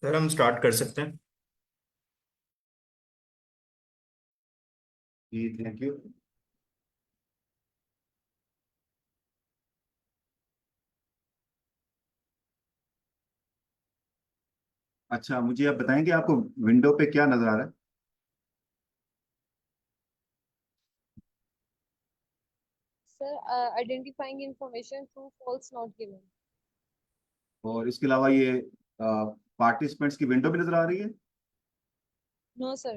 Sir हम start कर सकते हैं। जी थैंक यू। अच्छा, मुझे आप बताएंगे आपको विंडो पे क्या नजर आ रहा है? Sir, identifying information true, false, not given. और इसके अलावा ये पार्टिसिपेंट्स की विंडो भी नजर आ रही है? No, sir.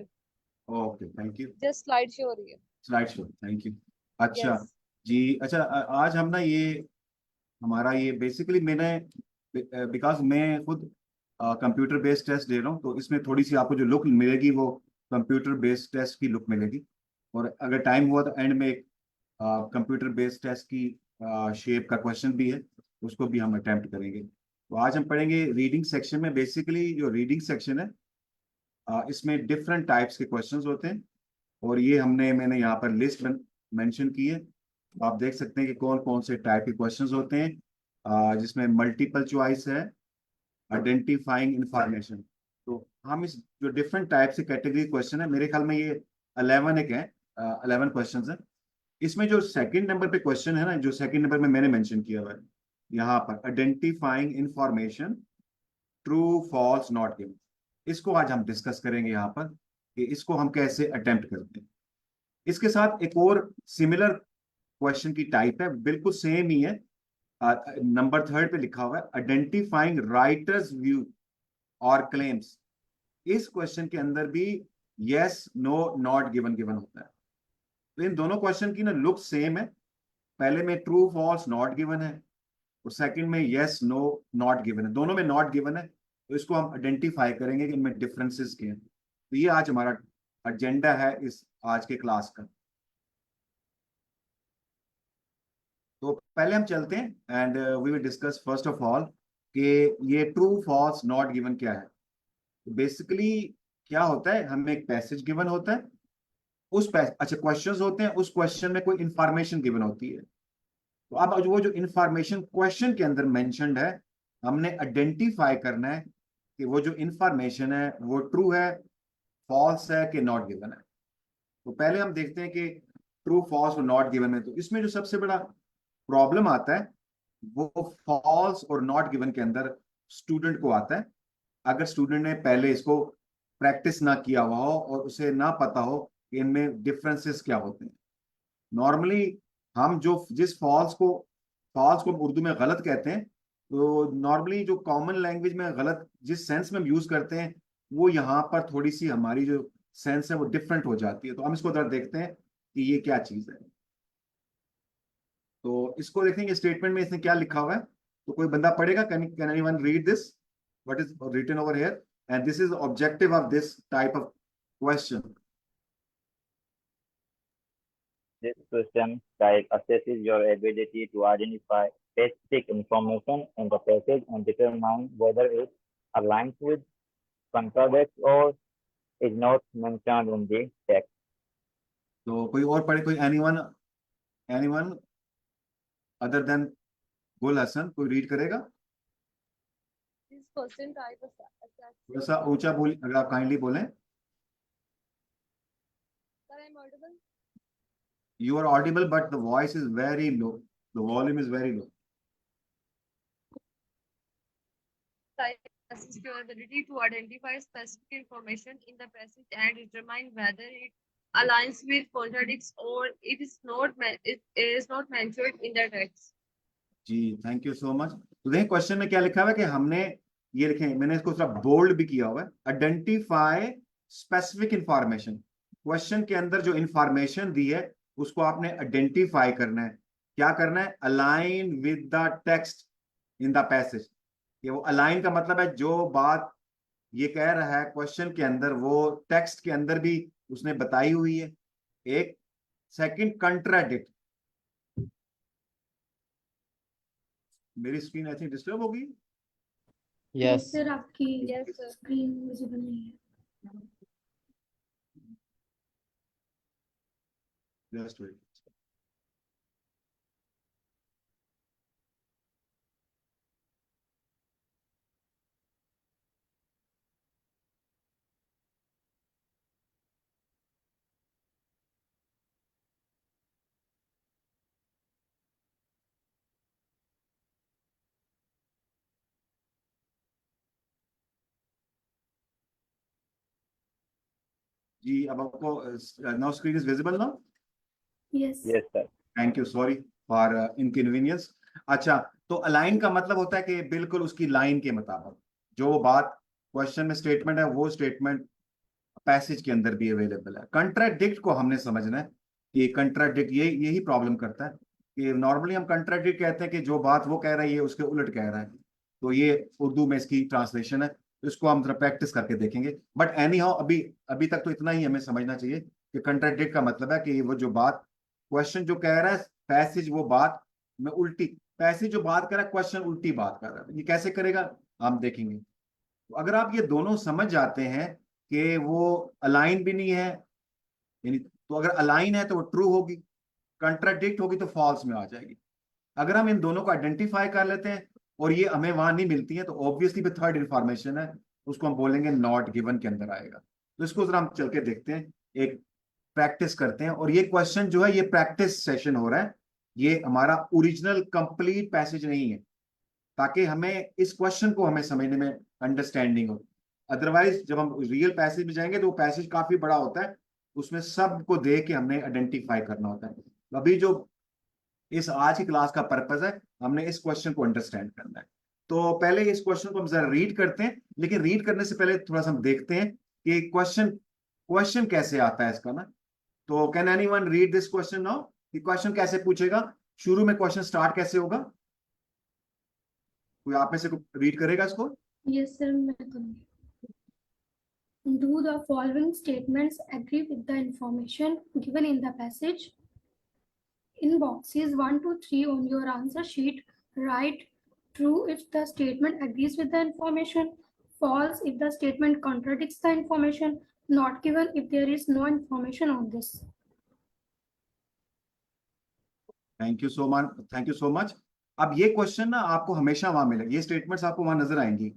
Okay thank you. Just slide show रही है. Slide show, thank you. अच्छा Yes. जी। अच्छा, आज हम ना ये हमारा ये बेसिकली मैंने बिकॉज मैं खुद कंप्यूटर बेस्ड टेस्ट दे रहा हूँ, तो इसमें थोड़ी सी आपको जो लुक मिलेगी वो कंप्यूटर बेस्ड टेस्ट की लुक मिलेगी। और अगर टाइम हुआ तो एंड में एक कंप्यूटर बेस्ड टेस्ट की शेप का क्वेश्चन भी है, उसको भी हम अटेम्प्ट करेंगे। तो आज हम पढ़ेंगे रीडिंग सेक्शन में। बेसिकली जो रीडिंग सेक्शन है, इसमें डिफरेंट टाइप्स के क्वेश्चंस होते हैं। और ये मैंने यहाँ पर लिस्ट मेंशन की है। तो आप देख सकते हैं कि कौन कौन से टाइप के क्वेश्चंस होते हैं, जिसमें मल्टीपल चॉइस है, आइडेंटिफाइंग इंफॉर्मेशन। तो हम इस जो डिफरेंट टाइप से कैटेगरी क्वेश्चन है, मेरे ख्याल में ये 11 एक है, 11 क्वेश्चन है। इसमें जो सेकंड नंबर पे क्वेश्चन है ना, जो सेकंड नंबर में मैंने मेंशन किया हुआ है यहाँ पर, identifying information true false not given, इसको आज हम डिस्कस करेंगे यहाँ पर कि इसको हम कैसे अटेम्प्ट करते हैं। इसके साथ एक और सिमिलर क्वेश्चन की टाइप है, बिल्कुल सेम ही है। नंबर थर्ड पे लिखा हुआ है आइडेंटिफाइंग राइटर्स व्यू और क्लेम्स। इस क्वेश्चन के अंदर भी yes no not given given होता है। तो इन दोनों क्वेश्चन की ना लुक सेम है। पहले में ट्रू फॉल्स नॉट गिवन है, और सेकंड में यस नो नॉट गिवन है। दोनों में नॉट गिवन है, तो इसको हम आइडेंटिफाई करेंगे कि इनमें डिफरेंसेस क्या हैं। तो ये आज हमारा एजेंडा है इस आज के क्लास का। तो पहले हम चलते हैं and we will discuss first of all कि ये ट्रू फॉल्स नॉट गिवन क्या है। बेसिकली क्या होता है, हमें एक पैसेज गिवन होता है, अच्छा क्वेश्चंस होते हैं, उस क्वेश्चन में कोई इंफॉर्मेशन गिवन होती है। तो अब वो जो इंफॉर्मेशन क्वेश्चन के अंदर मेंशन्ड है, हमने आइडेंटिफाई करना है कि वो जो इंफॉर्मेशन है वो ट्रू है, फॉल्स है कि नॉट गिवन है। तो पहले हम देखते हैं कि ट्रू फॉल्स और नॉट गिवन है। तो इसमें जो सबसे बड़ा प्रॉब्लम आता है वो फॉल्स और नॉट गिवन के अंदर स्टूडेंट को आता है। अगर स्टूडेंट ने पहले इसको प्रैक्टिस ना किया हुआ हो और उसे ना पता हो कि इनमें डिफरेंसेस क्या होते हैं। नॉर्मली हम जो जिस फॉल्स को उर्दू में गलत कहते हैं, तो नॉर्मली जो कॉमन लैंग्वेज में गलत जिस सेंस में हम यूज करते हैं, वो यहाँ पर थोड़ी सी हमारी जो सेंस है वो डिफरेंट हो जाती है। तो हम इसको जरा देखते हैं कि ये क्या चीज है। तो इसको देखेंगे स्टेटमेंट में इसने क्या लिखा हुआ है। तो कोई बंदा पढ़ेगा, can can anyone read this, what is written over here, and this is objective of this type of question. This question type assesses your ability to identify specific information in the passage and determine whether it aligns with, contradicts, or is not mentioned in the text. तो कोई और पढ़े, कोई anyone, anyone other than गुल हसन, कोई read करेगा? This question type थोड़ा assesses सा your. ऊंचा बोल, अगर आप काइंडली बोलें। Sir, I'm audible. You are audible but the voice is very low, the volume is very low. Type assesses your ability to identify specific information in the passage and determine whether it aligns with, contradicts, or it is not mentioned in the text. जी thank you so much. तो देखिए question में क्या लिखा हुआ है कि हमने ये लिखे, मैंने इसको थोड़ा बोल्ड भी किया हुआ है, आइडेंटिफाई स्पेसिफिक इंफॉर्मेशन। क्वेश्चन के अंदर जो इंफॉर्मेशन दी है उसको आपने आइडेंटिफाई करना है। क्या करना है? Align with the text in the passage. ये वो अलाइन का मतलब है जो बात ये कह रहा है क्वेश्चन के अंदर वो टेक्स्ट के अंदर भी उसने बताई हुई है। एक सेकंड, कंट्राडिक्ट। मेरी स्क्रीन आई थिंक डिस्टर्ब होगी। यस सर आपकी Yes, sir. स्क्रीन विजिबल नहीं है। Just wait. जी अब आपको now screen is visible now? Yes. Yes, sir. Thank you, sorry for inconvenience. अच्छा, तो अलाइन का मतलब होता है कि बिल्कुल उसकी लाइन के मुताबिक जो बात क्वेश्चन में स्टेटमेंट है वो स्टेटमेंट पैसेज के अंदर भी अवेलेबल है। कंट्राडिक्ट को हमने समझना है कि कंट्राडिक्ट यही प्रॉब्लम करता है कि नॉर्मली हम कंट्राडिक्ट कहते हैं कि जो बात वो कह रहा है ये उसके उलट कह रहा है। तो ये उर्दू में इसकी ट्रांसलेशन है, तो इसको हम जरा प्रैक्टिस करके देखेंगे। बट एनी हाउ अभी अभी तक तो इतना ही हमें समझना चाहिए कि कंट्राडिक्ट का मतलब है कि वो जो बात क्वेश्चन जो कह रहा है पैसेज वो बात में उल्टी, पैसेज जो बात कर रहा है क्वेश्चन उल्टी बात कर रहा है। ये कैसे करेगा हम देखेंगे। तो अगर आप ये दोनों समझ जाते हैं कि वो अलाइन भी नहीं है, यानी तो अगर अलाइन है तो वो ट्रू होगी, कंट्राडिक्ट होगी तो फॉल्स में आ जाएगी। अगर हम इन दोनों को आइडेंटिफाई कर लेते हैं और ये हमें वहां नहीं मिलती है तो ऑब्वियसली भी थर्ड इंफॉर्मेशन है, उसको हम बोलेंगे नॉट गिवन के अंदर आएगा। तो इसको जरा हम चल के देखते हैं, एक प्रैक्टिस करते हैं। और ये क्वेश्चन जो है ये प्रैक्टिस सेशन हो रहा है, ये हमारा ओरिजिनल कंप्लीट पैसेज नहीं है, ताकि हमें इस क्वेश्चन को हमें समझने में अंडरस्टैंडिंग हो। अदरवाइज जब हम रियल पैसेज में जाएंगे तो वो पैसेज काफी बड़ा होता है, उसमें सब को देख के हमने आइडेंटिफाई करना होता है। तो अभी जो इस आज की क्लास का पर्पज है, हमने इस क्वेश्चन को अंडरस्टैंड करना है। तो पहले इस क्वेश्चन को हम जरा रीड करते हैं, लेकिन रीड करने से पहले थोड़ा सा हम देखते हैं कि क्वेश्चन क्वेश्चन कैसे आता है इसका ना। तो can anyone read this question now? कि क्वेश्चन कैसे पूछेगा, शुरू में क्वेश्चन स्टार्ट कैसे होगा? कोई आप में से रीड करेगा इसको? Yes, sir. मैं करूँगी. Do the following statements agree with the information given in the passage? In boxes 1 to 3 on your answer sheet, write true if the statement agrees with the information, false if the statement contradicts the information, not given if there is no information on this. Thank you so much, thank you so much. अब ये question ना आपको हमेशा वहां मिलेगा, ये statements आपको वहां नजर आएंगी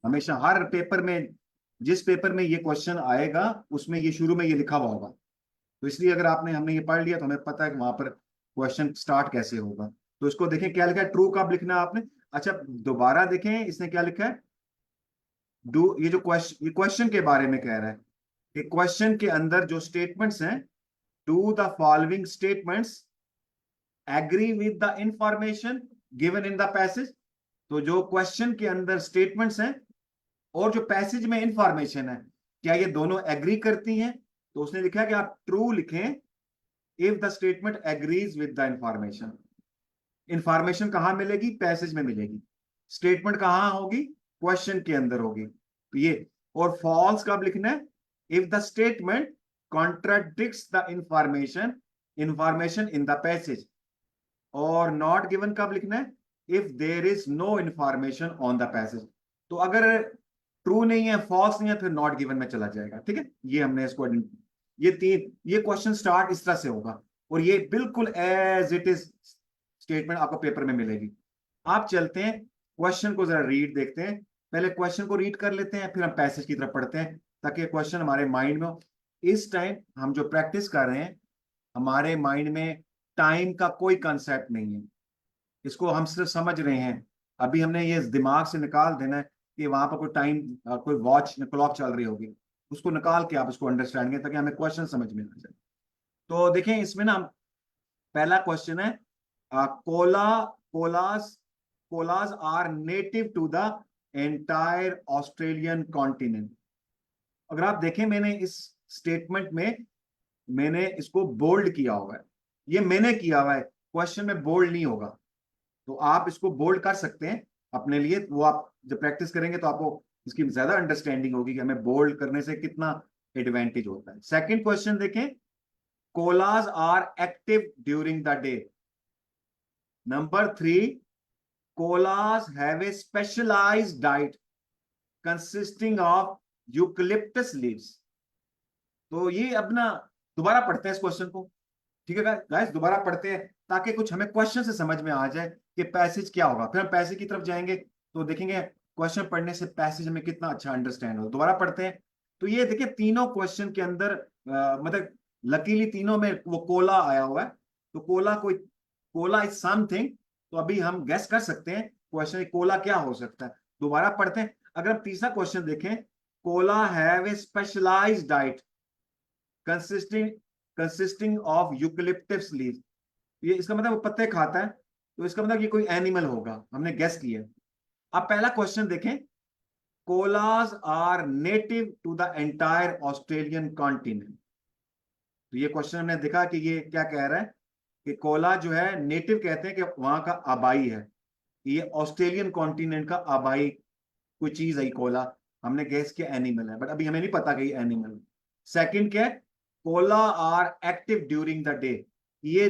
हमेशा हर पेपर में। जिस पेपर में ये क्वेश्चन आएगा उसमें ये शुरू में ये लिखा हुआ होगा, तो इसलिए अगर हमने ये पढ़ लिया तो हमें पता है कि वहां पर क्वेश्चन स्टार्ट कैसे होगा। तो इसको देखें क्या लिखा है, ट्रू कब लिखना है आपने। अच्छा दोबारा देखें इसने क्या लिखा है, डू, ये जो क्वेश्चन के बारे में कह रहा है कि क्वेश्चन के अंदर जो स्टेटमेंट्स हैं, do the following statements agree with the information given in the passage. तो जो क्वेश्चन के अंदर स्टेटमेंट्स हैं और जो पैसेज में इंफॉर्मेशन है, क्या ये दोनों एग्री करती हैं? तो उसने लिखा है कि आप ट्रू लिखें if the statement agrees with the information. Information कहां मिलेगी? पैसेज में मिलेगी। स्टेटमेंट कहां होगी? क्वेश्चन के अंदर होगी। तो ये, और फॉल्स कब लिखना है? If the statement contradicts the information in the passage. और नॉट गिवन कब लिखना है? If there is no information on the passage. तो अगर ट्रू नहीं है, फॉल्स नहीं है, फिर नॉट गिवन में चला जाएगा। ठीक है, ये हमने इसको ये क्वेश्चन स्टार्ट इस तरह से होगा और ये बिल्कुल एज इट इज स्टेटमेंट आपको पेपर में मिलेगी। आप चलते हैं क्वेश्चन को जरा रीड देखते हैं, पहले क्वेश्चन को रीड कर लेते हैं फिर हम पैसेज की तरफ पढ़ते हैं ताकि क्वेश्चन हमारे माइंड में हो। इस टाइम हम जो प्रैक्टिस कर रहे हैं हमारे माइंड में टाइम का कोई कंसेप्ट नहीं है, इसको हम सिर्फ समझ रहे हैं। अभी हमने ये दिमाग से निकाल देना है कि वहां पर कोई टाइम कोई वॉच क्लॉक चल रही होगी, उसको निकाल के आप इसको अंडरस्टैंड करें ताकि हमें क्वेश्चन समझ में आ जाए। तो देखें इसमें ना पहला क्वेश्चन है, koalas are native to the entire Australian continent. अगर आप देखें मैंने इस स्टेटमेंट में मैंने इसको बोल्ड किया हुआ है, ये मैंने किया हुआ है, क्वेश्चन में बोल्ड नहीं होगा। तो आप इसको बोल्ड कर सकते हैं अपने लिए, वो आप जब प्रैक्टिस करेंगे तो आपको इसकी ज्यादा अंडरस्टैंडिंग होगी कि हमें बोल्ड करने से कितना एडवांटेज होता है। सेकंड क्वेश्चन देखें, koalas are active during the day. Number 3, koalas have a specialised diet consisting of eucalyptus leaves. तो ये अपना दोबारा पढ़ते हैं इस क्वेश्चन को, ठीक है गाइस, दोबारा पढ़ते हैं ताकि कुछ हमें क्वेश्चन से समझ में आ जाए कि पैसेज क्या होगा। फिर हम पैसेज की तरफ जाएंगे तो देखेंगे क्वेश्चन पढ़ने से पैसेज में कितना अच्छा अंडरस्टैंड हो। दोबारा पढ़ते हैं। तो ये देखिए तीनों क्वेश्चन के अंदर मतलब लकीली तीनों में वो कोला आया हुआ है। तो कोला इज समथिंग, तो अभी हम गेस कर सकते हैं क्वेश्चन कोला क्या हो सकता है। दोबारा पढ़ते हैं। अगर हम तीसरा क्वेश्चन देखें, koala have a specialised diet, consisting of eucalyptus leave, ये इसका मतलब वो पत्ते खाता है, तो इसका मतलब ये कोई एनिमल होगा, हमने गेस किया। अब पहला क्वेश्चन देखें, koalas are native to the entire Australian continent. तो ये क्वेश्चन हमने देखा कि ये क्या कह रहा है कि कोला जो है नेटिव कहते हैं कि वहां का आबाई है, ये ऑस्ट्रेलियन कॉन्टिनेंट का आबाई कोई चीज है कोला, हमने गेस किया एनिमल है, बट अभी हमें नहीं पता कि ये एनिमल है। सेकंड क्या है, koala are active during the day, ये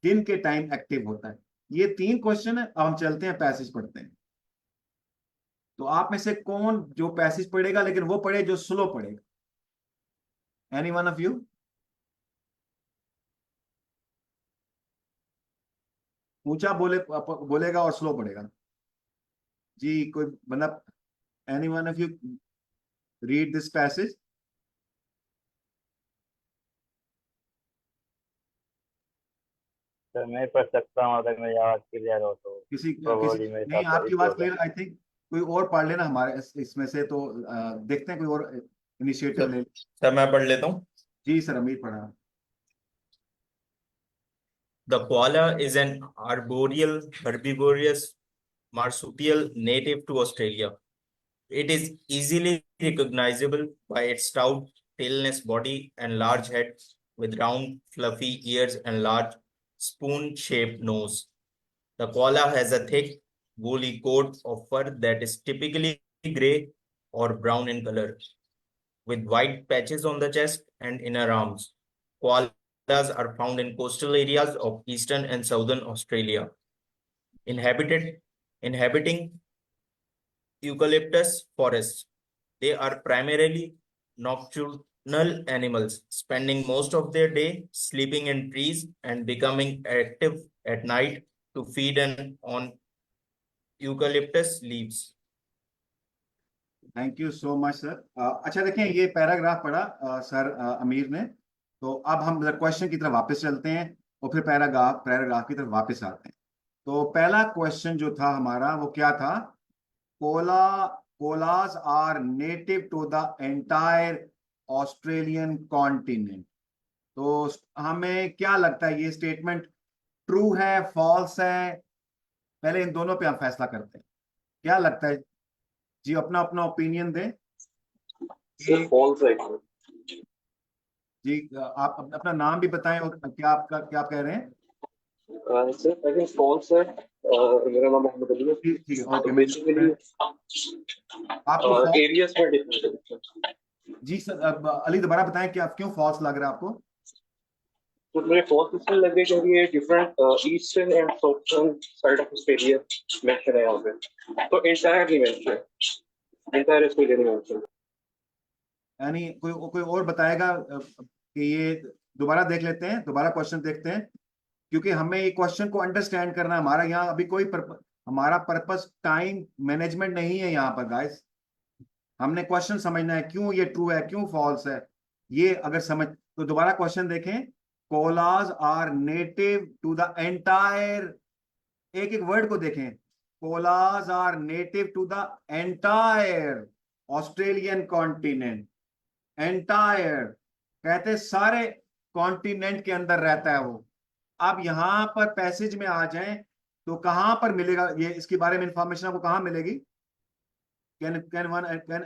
दिन के टाइम एक्टिव होता है। ये 3 क्वेश्चन है। अब हम चलते हैं पैसेज पढ़ते हैं। तो आप में से कौन जो पैसेज पढ़ेगा, लेकिन वो पढ़े जो स्लो पढ़ेगा? Any one of you? ऊंचा बोलेगा और स्लो पढ़ेगा जी। कोई मतलब any one of you read this passage? Sir मैं पढ़ सकता हूँ अगर मेरी आवाज क्लियर हो तो। किसी Probably मेरे नहीं, साथ आपकी issue बात होगा। क्लियर। आई थिंक कोई और पढ़ लेना हमारे इसमें से, तो देखते हैं कोई और इनिशिएटिव ले। सर मैं पढ़ लेता हूँ। जी सर, अमीर पढ़ा। The koala is an arboreal herbivorous marsupial native to Australia. It is easily recognizable by its stout tailless body and large head with round fluffy ears and large spoon-shaped nose. The koala has a thick woolly coat of fur that is typically gray or brown in color, with white patches on the chest and inner arms. Koalas are found in coastal areas of eastern and southern Australia, inhabiting eucalyptus forests. They are primarily nocturnal animals, spending most of their day sleeping in trees and becoming active at night to feed on eucalyptus leaves. Thank you so much sir. अच्छा देखें, ये paragraph पढ़ा sir अमीर ने। तो अब हम question की तरफ वापस चलते हैं और फिर पैराग्राफ की तरफ वापस आते हैं। तो पहला क्वेश्चन जो था हमारा वो क्या था? Koalas are native to the entire Australian continent. तो हमें क्या लगता है, ये स्टेटमेंट ट्रू है, फॉल्स है? पहले इन दोनों पे हम फैसला करते हैं। क्या लगता है जी? अपना अपना ओपिनियन दें। फॉल्स है जी, आप अपना नाम भी बताएं और क्या आप कह रहे हैं? सर। आई थिंक फॉल्स है। मेरा नाम मोहम्मद अली है। ठीक है, ओके। बेसिकली आपको एरियाज में डिफरेंस है। जी सर, अब अली दोबारा बताएं कि आप क्यों फॉल्स लग रहा है आपको? तो मेरे फॉल्स इसलिए लग रही है क्योंकि ये different eastern and southern side of Australia mention है यहाँ पे, तो एंटायर नहीं मेंशन है, एंटायर ऑस्ट्रेलिया नहीं मेंशन। यानी कोई और बताएगा कि ये दोबारा देख लेते हैं, दोबारा क्वेश्चन देखते हैं, क्योंकि हमें ये क्वेश्चन को अंडरस्टैंड करना है। हमारा यहाँ अभी कोई हमारा पर्पस टाइम मैनेजमेंट नहीं है यहाँ पर गाइस। हमने क्वेश्चन समझना है, क्यों ये ट्रू है, क्यों फॉल्स है। ये अगर समझ तो दोबारा क्वेश्चन देखें। Koalas are native to the entire, एक एक वर्ड को देखें। Koalas are native to the entire Australian continent. Entire कहते सारे कॉन्टिनेंट के अंदर रहता है वो। अब यहां पर पैसेज में आ जाएं तो कहां पर मिलेगा ये, इसके बारे में इंफॉर्मेशन आपको कहां मिलेगी? कैन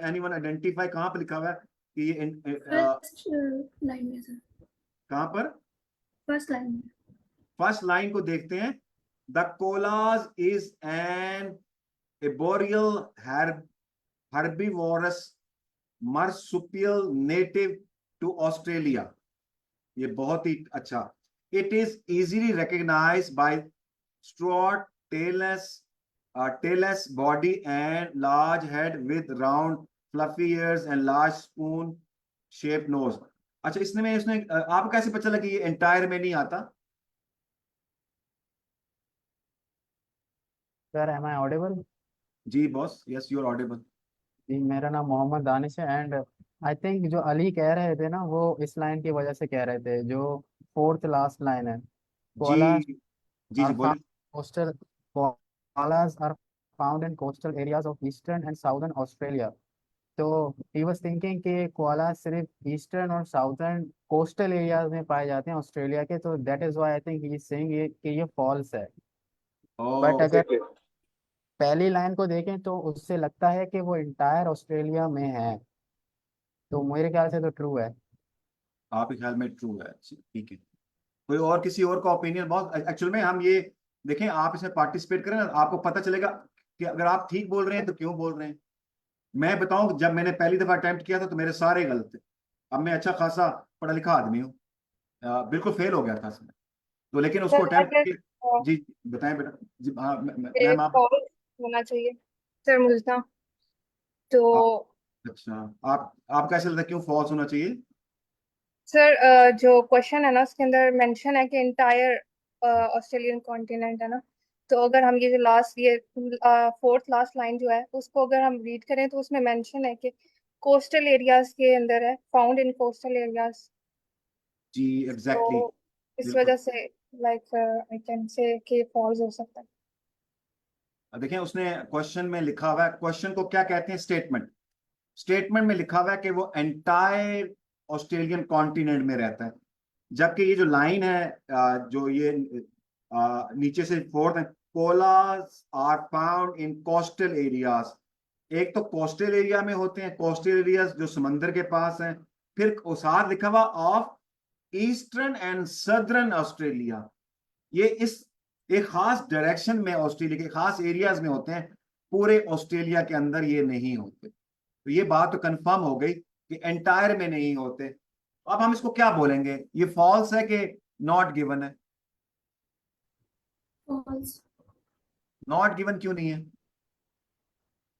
एनीवन आइडेंटिफाई कहां पर लिखा हुआ है कि ये फर्स्ट लाइन में सर, कहां पर? फर्स्ट लाइन में। फर्स्ट लाइन को देखते हैं। The collage is an arboreal herbivorous marsupial native to Australia। ये बहुत ही अच्छा। It is easily recognized by stout tailless body and large head with round fluffy ears and large spoon shaped nose। अच्छा, इसने आपको कैसे पता चला कि ये एंटायर में नहीं आता? Sir am I audible? जी boss, yes you are audible. जी, मेरा नाम मोहम्मद दानिश है एंड आई थिंक जो अली कह रहे थे ना वो इस लाइन की वजह से कह रहे थे, जो फोर्थ लास्ट लाइन है। जी जी जी, are बोले। found coastal koalas are found in coastal areas of eastern and southern Australia, तो ही वाज थिंकिंग कि कोआला सिर्फ ईस्टर्न और साउथर्न कोस्टल एरियाज में पाए जाते हैं ऑस्ट्रेलिया के, तो that is why I think he is saying ये कि ये फॉल्स है। बट ओ अगर Okay. पहली लाइन को देखें तो उससे लगता है कि वो इंटायर ऑस्ट्रेलिया में है, तो मेरे ख्याल से तो ट्रू है। आपके ख्याल में ट्रू है, ठीक है। कोई और, किसी और का ओपिनियन? बहुत एक्चुअल में हम ये देखें, आप इसमें पार्टिसिपेट करें ना, आपको पता चलेगा कि अगर आप ठीक बोल रहे हैं तो क्यों बोल रहे हैं। मैं बताऊं, जब मैंने पहली दफा अटेम्प्ट किया था तो मेरे सारे गलत थे। अब मैं अच्छा खासा पढ़ा लिखा आदमी हूँ, बिल्कुल फेल हो गया था इसमें। तो लेकिन उसको सर अटेम्प्ट अगर करके, जी बताएं बेटा। जी हाँ, एक मैम आप, फॉल्स होना चाहिए सर मुल्ता, तो अच्छा, आप कैसे लगता है क्यों फॉल्स होना चाहिए? सर जो क्वेश्चन है ना उसके अंदर मेंशन है कि इंटायर ऑस्ट्रेलियन कॉन्टिनेंट है ना, तो अगर हम ये जो लास्ट ये फोर्थ लास्ट लाइन जो है उसको अगर हम रीड करें तो उसमें मेंशन है कि कोस्टल एरियाज के अंदर है, फाउंड इन कोस्टल एरियाज। जी एग्जैक्टली, तो इस बिल्कुल। वजह से लाइक आई कैन से कि फॉल्स हो सकता है। देखें, उसने क्वेश्चन में लिखा हुआ है, क्वेश्चन को क्या कहते हैं, स्टेटमेंट। स्टेटमेंट में लिखा हुआ है कि वो एंटायर ऑस्ट्रेलियन कॉन्टिनेंट में रहता है, जबकि ये जो लाइन है, जो ये नीचे से फोर्थ है, koalas are found in coastal areas. एक तो कोस्टल एरिया में होते हैं, कोस्टल एरियाज जो समंदर के पास हैं, फिर साथ लिखा हुआ of eastern and southern Australia. ये इस एक खास डायरेक्शन में ऑस्ट्रेलिया के खास एरियाज में होते हैं, पूरे ऑस्ट्रेलिया के अंदर ये नहीं होते। तो ये बात तो कंफर्म हो गई कि एंटायर में नहीं होते। अब हम इसको क्या बोलेंगे, ये फॉल्स है कि नॉट गिवन है? फॉल्स, नॉट गिवन क्यों नहीं है?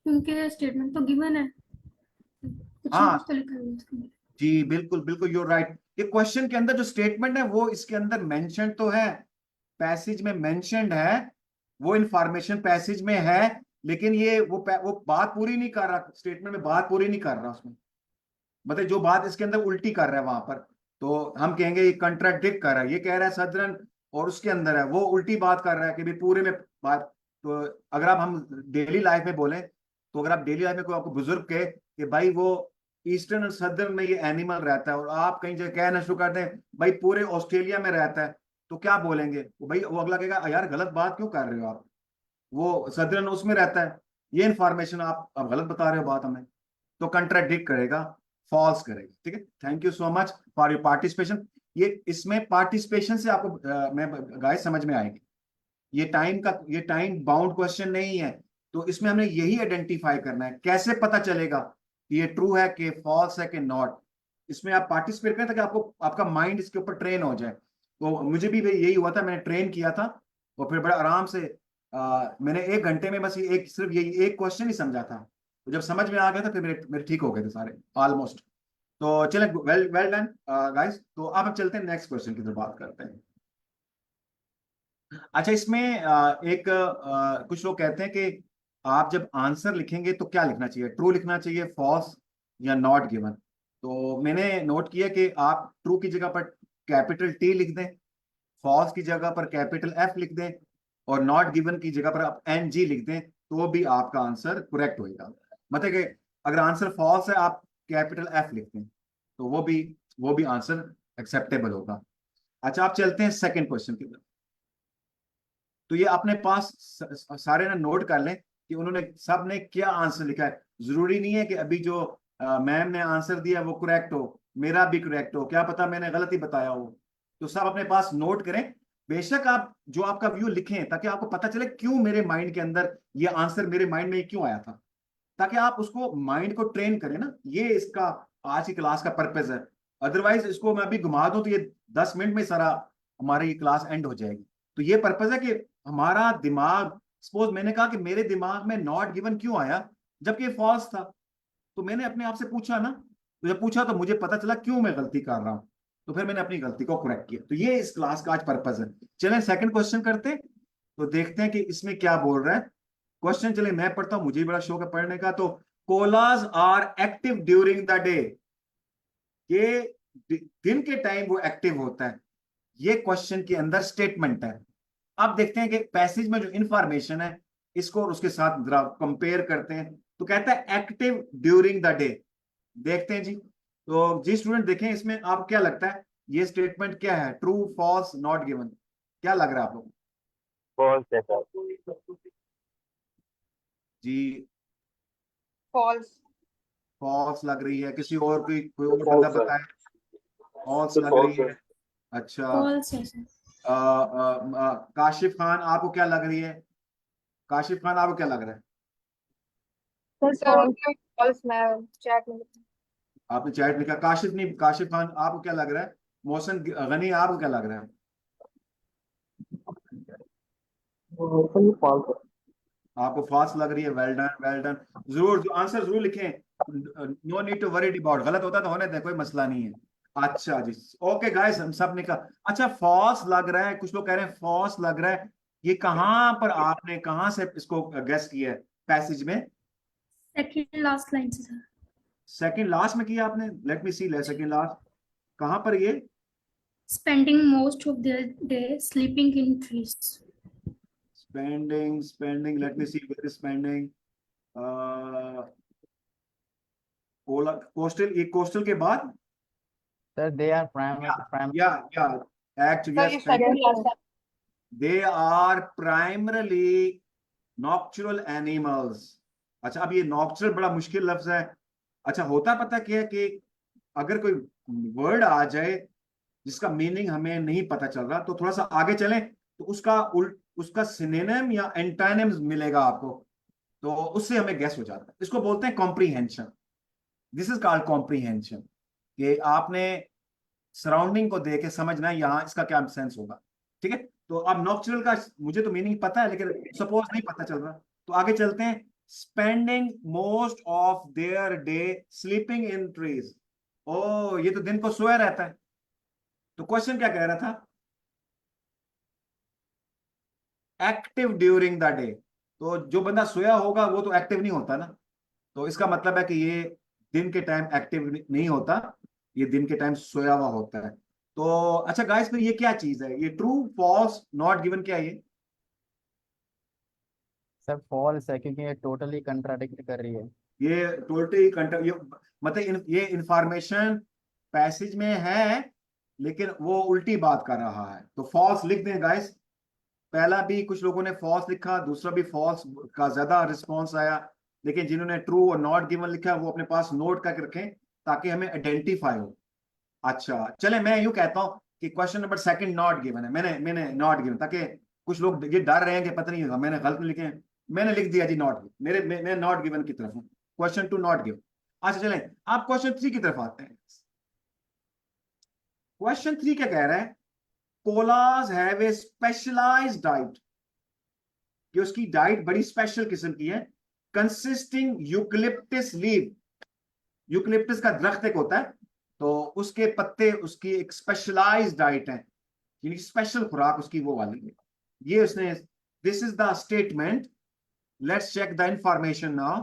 क्योंकि स्टेटमेंट तो गिवन है, कुछ ना कुछ हाँ तो लिखा हुआ है उसके अंदर। जी, बिल्कुल बिल्कुल, यूर राइट। ये क्वेश्चन के अंदर जो स्टेटमेंट है वो इसके अंदर मेंशन तो है, पैसेज में मेंशन्ड है, वो इंफॉर्मेशन पैसेज में है, लेकिन ये वो बात पूरी नहीं कर रहा, स्टेटमेंट में बात पूरी नहीं कर रहा उसमें, मतलब जो बात इसके अंदर उल्टी कर रहा है वहां पर। तो हम कहेंगे ये कंट्राडिक्ट कर रहा है, ये कह रहा है सदरन और उसके अंदर है, वो उल्टी बात कर रहा है कि भाई पूरे में बात। तो अगर आप हम डेली लाइफ में बोलें, तो अगर आप डेली लाइफ में कोई आपको बुजुर्ग कहे कि भाई वो ईस्टर्न और सदर्न में ये एनिमल रहता है, और आप कहीं जगह कहना शुरू कर दें भाई पूरे ऑस्ट्रेलिया में रहता है, तो क्या बोलेंगे? वो भाई, वो अगला कहेगा यार गलत बात क्यों कर रहे हो आप, वो सदर्न उसमें रहता है, ये इंफॉर्मेशन आप गलत बता रहे हो बात हमें। तो कंट्राडिक्ट करेगा, फॉल्स करेगा। ठीक है, thank you so much for your participation. ये इसमें पार्टिसिपेशन से आपको मैं गाइस समझ में आएगी, ये टाइम बाउंड क्वेश्चन नहीं है। तो इसमें हमने यही आइडेंटिफाई करना है, कैसे पता चलेगा कि ये ट्रू है कि फॉल्स है कि नॉट। इसमें आप पार्टिसिपेट करें ताकि आपको आपका माइंड इसके ऊपर ट्रेन हो जाए। तो मुझे भी यही हुआ था, मैंने ट्रेन किया था और फिर बड़ा आराम से मैंने 1 घंटे में बस ये सिर्फ यही एक क्वेश्चन ही समझा था। तो जब समझ में आ गया था फिर मेरे मेरे ठीक हो गए थे सारे ऑलमोस्ट। तो चले, वेल वेल डन गाइस। तो अब हम चलते हैं नेक्स्ट क्वेश्चन की तरफ, बात करते हैं। अच्छा, इसमें कुछ लोग कहते हैं कि आप जब आंसर लिखेंगे तो क्या लिखना चाहिए, ट्रू लिखना चाहिए, फॉल्स या नॉट गिवन। तो मैंने नोट किया कि आप ट्रू की जगह पर कैपिटल टी लिख दें, फॉल्स की जगह पर कैपिटल एफ लिख दें, और नॉट गिवन की जगह पर आप एन जी लिख दें, तो भी आपका आंसर करेक्ट होगा। मतलब कि अगर आंसर फॉल्स है आप कैपिटल एफ लिख दें, तो वो भी आंसर एक्सेप्टेबल होगा। अच्छा, आप चलते हैं सेकंड क्वेश्चन की तरफ। तो ये अपने पास सारे ना नोट कर लें कि उन्होंने सब ने क्या आंसर लिखा है। जरूरी नहीं है कि अभी जो मैम ने आंसर दिया वो करेक्ट हो, मेरा भी करेक्ट हो, क्या पता मैंने गलत ही बताया हो। तो सब अपने पास नोट करें, बेशक आप जो आपका व्यू लिखें, ताकि आपको पता चले क्यों मेरे माइंड के अंदर ये आंसर, मेरे माइंड में क्यों आया था, ताकि आप उसको माइंड को ट्रेन करें ना। ये इसका आज की क्लास का पर्पज है। अदरवाइज इसको मैं अभी घुमा दूं तो ये 10 मिनट में सारा हमारी क्लास एंड हो जाएगी। तो ये पर्पज है कि हमारा दिमाग, सपोज मैंने कहा कि मेरे दिमाग में नॉट गिवन क्यों आया जबकि फॉल्स था, तो मैंने अपने आप से पूछा ना, तो जब पूछा तो मुझे पता चला क्यों मैं गलती कर रहा हूं, तो फिर मैंने अपनी गलती को करेक्ट किया। तो ये इस क्लास का आज पर्पज है। चलें सेकंड क्वेश्चन करते हैं, तो देखते हैं कि इसमें क्या बोल रहा है क्वेश्चन। चले मैं पढ़ता हूं, मुझे भी बड़ा शौक है पढ़ने का। तो koalas are active during the day, ये दिन के टाइम वो एक्टिव होता है, ये क्वेश्चन के अंदर स्टेटमेंट है। अब देखते हैं कि पैसेज में जो इंफॉर्मेशन है इसको और उसके साथ जरा कंपेयर करते हैं, तो कहता है एक्टिव ड्यूरिंग द डे। देखते हैं जी। तो जी स्टूडेंट देखें, इसमें आप क्या लगता है ये स्टेटमेंट क्या है, ट्रू फॉल्स नॉट गिवन, क्या लग रहा है आप लोग फॉल्स है सर। जी? फॉल्स। फॉल्स लग रही है, किसी और कोई और बंदा False है। बताए? फॉल्स सर लग false रही है। है। अच्छा, फॉल्स है सर। काशिफ खान आपको क्या लग रही है? काशिफ खान आपको क्या लग रहा है? सर फॉल्स मैं चैट में लिखा। आपने चैट लिखा, काशिफ नहीं, काशिफ खान आपको क्या लग रहा है? मोहसिन गनी आपको क्या लग रहा है? सर ये false है। आपको फॉल्स लग रही है? Well done, well done. जरूर जो आंसर जरूर लिखें, no need to worry about, गलत होता तो होने दें, कोई मसला नहीं है। अच्छा जी, ओके गाइस, हम सब ने कहा अच्छा फॉल्स लग रहा है, कुछ लोग कह रहे हैं फॉल्स लग रहा है। ये कहाँ पर आपने कहाँ से इसको गेस किया है पैसेज में? सेकंड लास्ट लाइन से सर। सेकंड लास्ट में किया आपने? लेट मी सी, सेकंड लास्ट कहाँ पर ये? Spending most of their day sleeping in trees. Spending, let me see, where is spending? Coastal, ये कोस्टल के बाद Sir, they are prime. या एक्चुअली सर ये second last they are primarily nocturnal animals. अच्छा, अब ये नॉक्चुरल बड़ा मुश्किल लफ्ज है। अच्छा, होता पता क्या है कि अगर कोई वर्ड आ जाए जिसका मीनिंग हमें नहीं पता चल रहा, तो थोड़ा सा आगे चलें तो उसका सिनोनिम या एंटोनिम्स मिलेगा आपको, तो उससे हमें गैस हो जाता है। इसको बोलते हैं comprehension. This is called comprehension, कि आपने सराउंडिंग को देख के समझना है यहाँ इसका क्या सेंस होगा। ठीक है, तो अब नॉक्चुरल का मुझे तो मीनिंग पता है, लेकिन सपोज नहीं पता चल रहा, तो आगे चलते हैं। Spending most of their day sleeping in trees. ओ, ये तो दिन को सोया रहता है। तो क्वेश्चन क्या कह रहा था? Active during the day. तो जो बंदा सोया होगा वो तो एक्टिव नहीं होता ना, तो इसका मतलब है कि ये दिन के टाइम एक्टिव नहीं होता, ये दिन के टाइम सोया हुआ होता है। तो अच्छा गाइस, फिर ये क्या चीज है, ये ट्रू फॉल्स नॉट गिवन क्या है ये? सर फॉल्स है क्योंकि ये टोटली कंट्राडिक्ट कर रही है। ये टोटली ये मतलब ये इंफॉर्मेशन पैसेज में है लेकिन वो उल्टी बात कर रहा है, तो फॉल्स लिख दें गाइस। पहला भी कुछ लोगों ने फॉल्स लिखा, दूसरा भी फॉल्स का ज्यादा रिस्पॉन्स आया, लेकिन जिन्होंने ट्रू और नॉट गिवन लिखा वो अपने पास नोट करके रखें ताकि हमें आइडेंटिफाई हो। अच्छा चले, मैं यूं कहता हूं कि question number second not given है, मैंने नॉट गिवन, ताकि कुछ लोग ये डर रहे हैं कि पता नहीं होगा मैंने गलत लिखे हैं। मैंने लिख दिया जी नॉट, मैं नॉट गिवन की तरफ हूं, क्वेश्चन 2 नॉट गिवन। अच्छा चलें, आप क्वेश्चन 3 की तरफ आते हैं। क्वेश्चन 3 क्या कह रहा है? Koalas have a specialised diet, कि उसकी डाइट बड़ी स्पेशल किस्म की है, कंसिस्टिंग यूकलिप्टस लीव। यूकलिप्टस का दरख्त एक होता है, तो उसके पत्ते उसकी एक स्पेशलाइज्ड डाइट है, यानी स्पेशल खुराक उसकी वो वाली है। ये उसने, this is the statement, let's check the information now.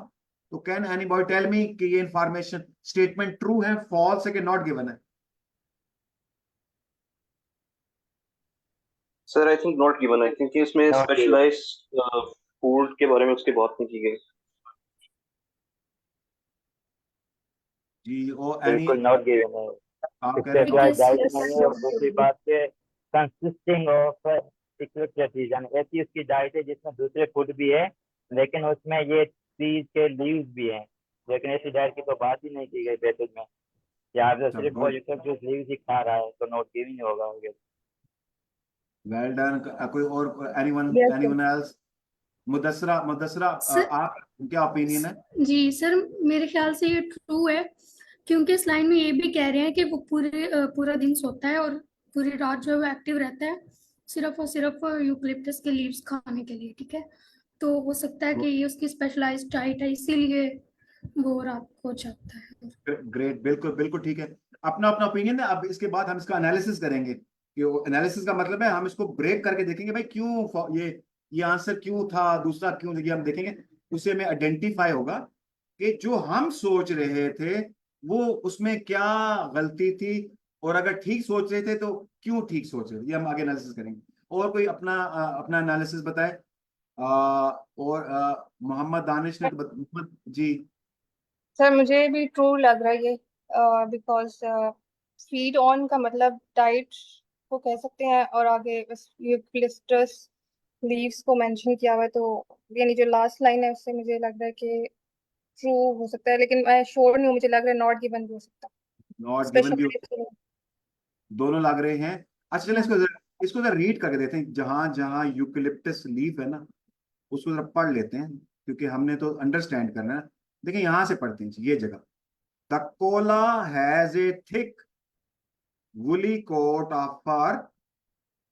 तो कैन एनीबॉडी टेल मी कि ये इंफॉर्मेशन स्टेटमेंट ट्रू है, फॉल्स है कि नॉट गिवन है? Sir I think not given, I think इसमें Not स्पेशलाइज्ड फूड के बारे में उसकी बात नहीं की गई। जी, ओ एनी बिल्कुल नॉट गिवन है। आप कह इससे रहे क्या It is डाइट yes, नहीं है, और दूसरी बात है कंसिस्टिंग ऑफ इक्विटी, यानी ऐसी उसकी डाइट है जिसमें दूसरे फूड भी है लेकिन उसमें ये ट्रीज के लीव्स भी हैं, लेकिन ऐसी डाइट की तो बात ही नहीं की गई पैसेज में। यहाँ पे सिर्फ वो यूकलिप्टस लीव्स ही खा रहा है, तो नॉट गिवन होगा आगे। Well done. कोई और, एनीवन एल्स? मुदस्सरा सर आप क्या ओपिनियन है? जी सर, मेरे ख्याल से ये ट्रू है, क्योंकि इस लाइन में ये भी कह रहे हैं कि वो पूरा दिन सोता है और पूरी रात जो है वो एक्टिव रहता है, सिर्फ और सिर्फ यूकलिप्टस के लीव्स खाने के लिए। ठीक है, तो हो सकता है कि ये उसकी स्पेशलाइज्ड डाइट है, इसीलिए वो रात को जागता है। ग्रेट, बिल्कुल बिल्कुल ठीक है, अपना अपना ओपिनियन है। अब इसके बाद हम इसका एनालिसिस करेंगे, कि एनालिसिस का मतलब है हम इसको ब्रेक करके देखेंगे भाई क्यों ये आंसर क्यों था, दूसरा क्यों, ये हम देखेंगे। उससे हमें आइडेंटिफाई होगा कि जो हम सोच रहे थे वो उसमें क्या गलती थी, और अगर ठीक सोच रहे थे तो क्यों ठीक सोच रहे थे, ये हम आगे एनालिसिस करेंगे। और कोई अपना एनालिसिस बताए? और मोहम्मद दानिश ने तो मोहम्मद जी। सर मुझे भी ट्रू लग रहा है ये, बिकॉज फीड ऑन का मतलब डाइट को कह सकते हैं, और आगे बस यूकलिप्टस लीव्स को मेंशन किया हुआ है, तो यानी जो लास्ट लाइन है उससे मुझे लग रहा है कि ट्रू हो सकता है, लेकिन मैं श्योर नहीं हूँ, मुझे लग रहा है नॉट गिवन भी हो सकता है, नॉट गिवन भी स्पेशलाइज। दोनों लग रहे हैं। अच्छा चलिए इसको जरा रीड करके देते हैं, जहां जहां यूकलिप्टस लीफ है ना उसको जरा पढ़ लेते हैं, क्योंकि हमने तो अंडरस्टैंड करना है। देखिए यहां से पढ़ते हैं ये जगह। The Cola has a thick woolly coat of fur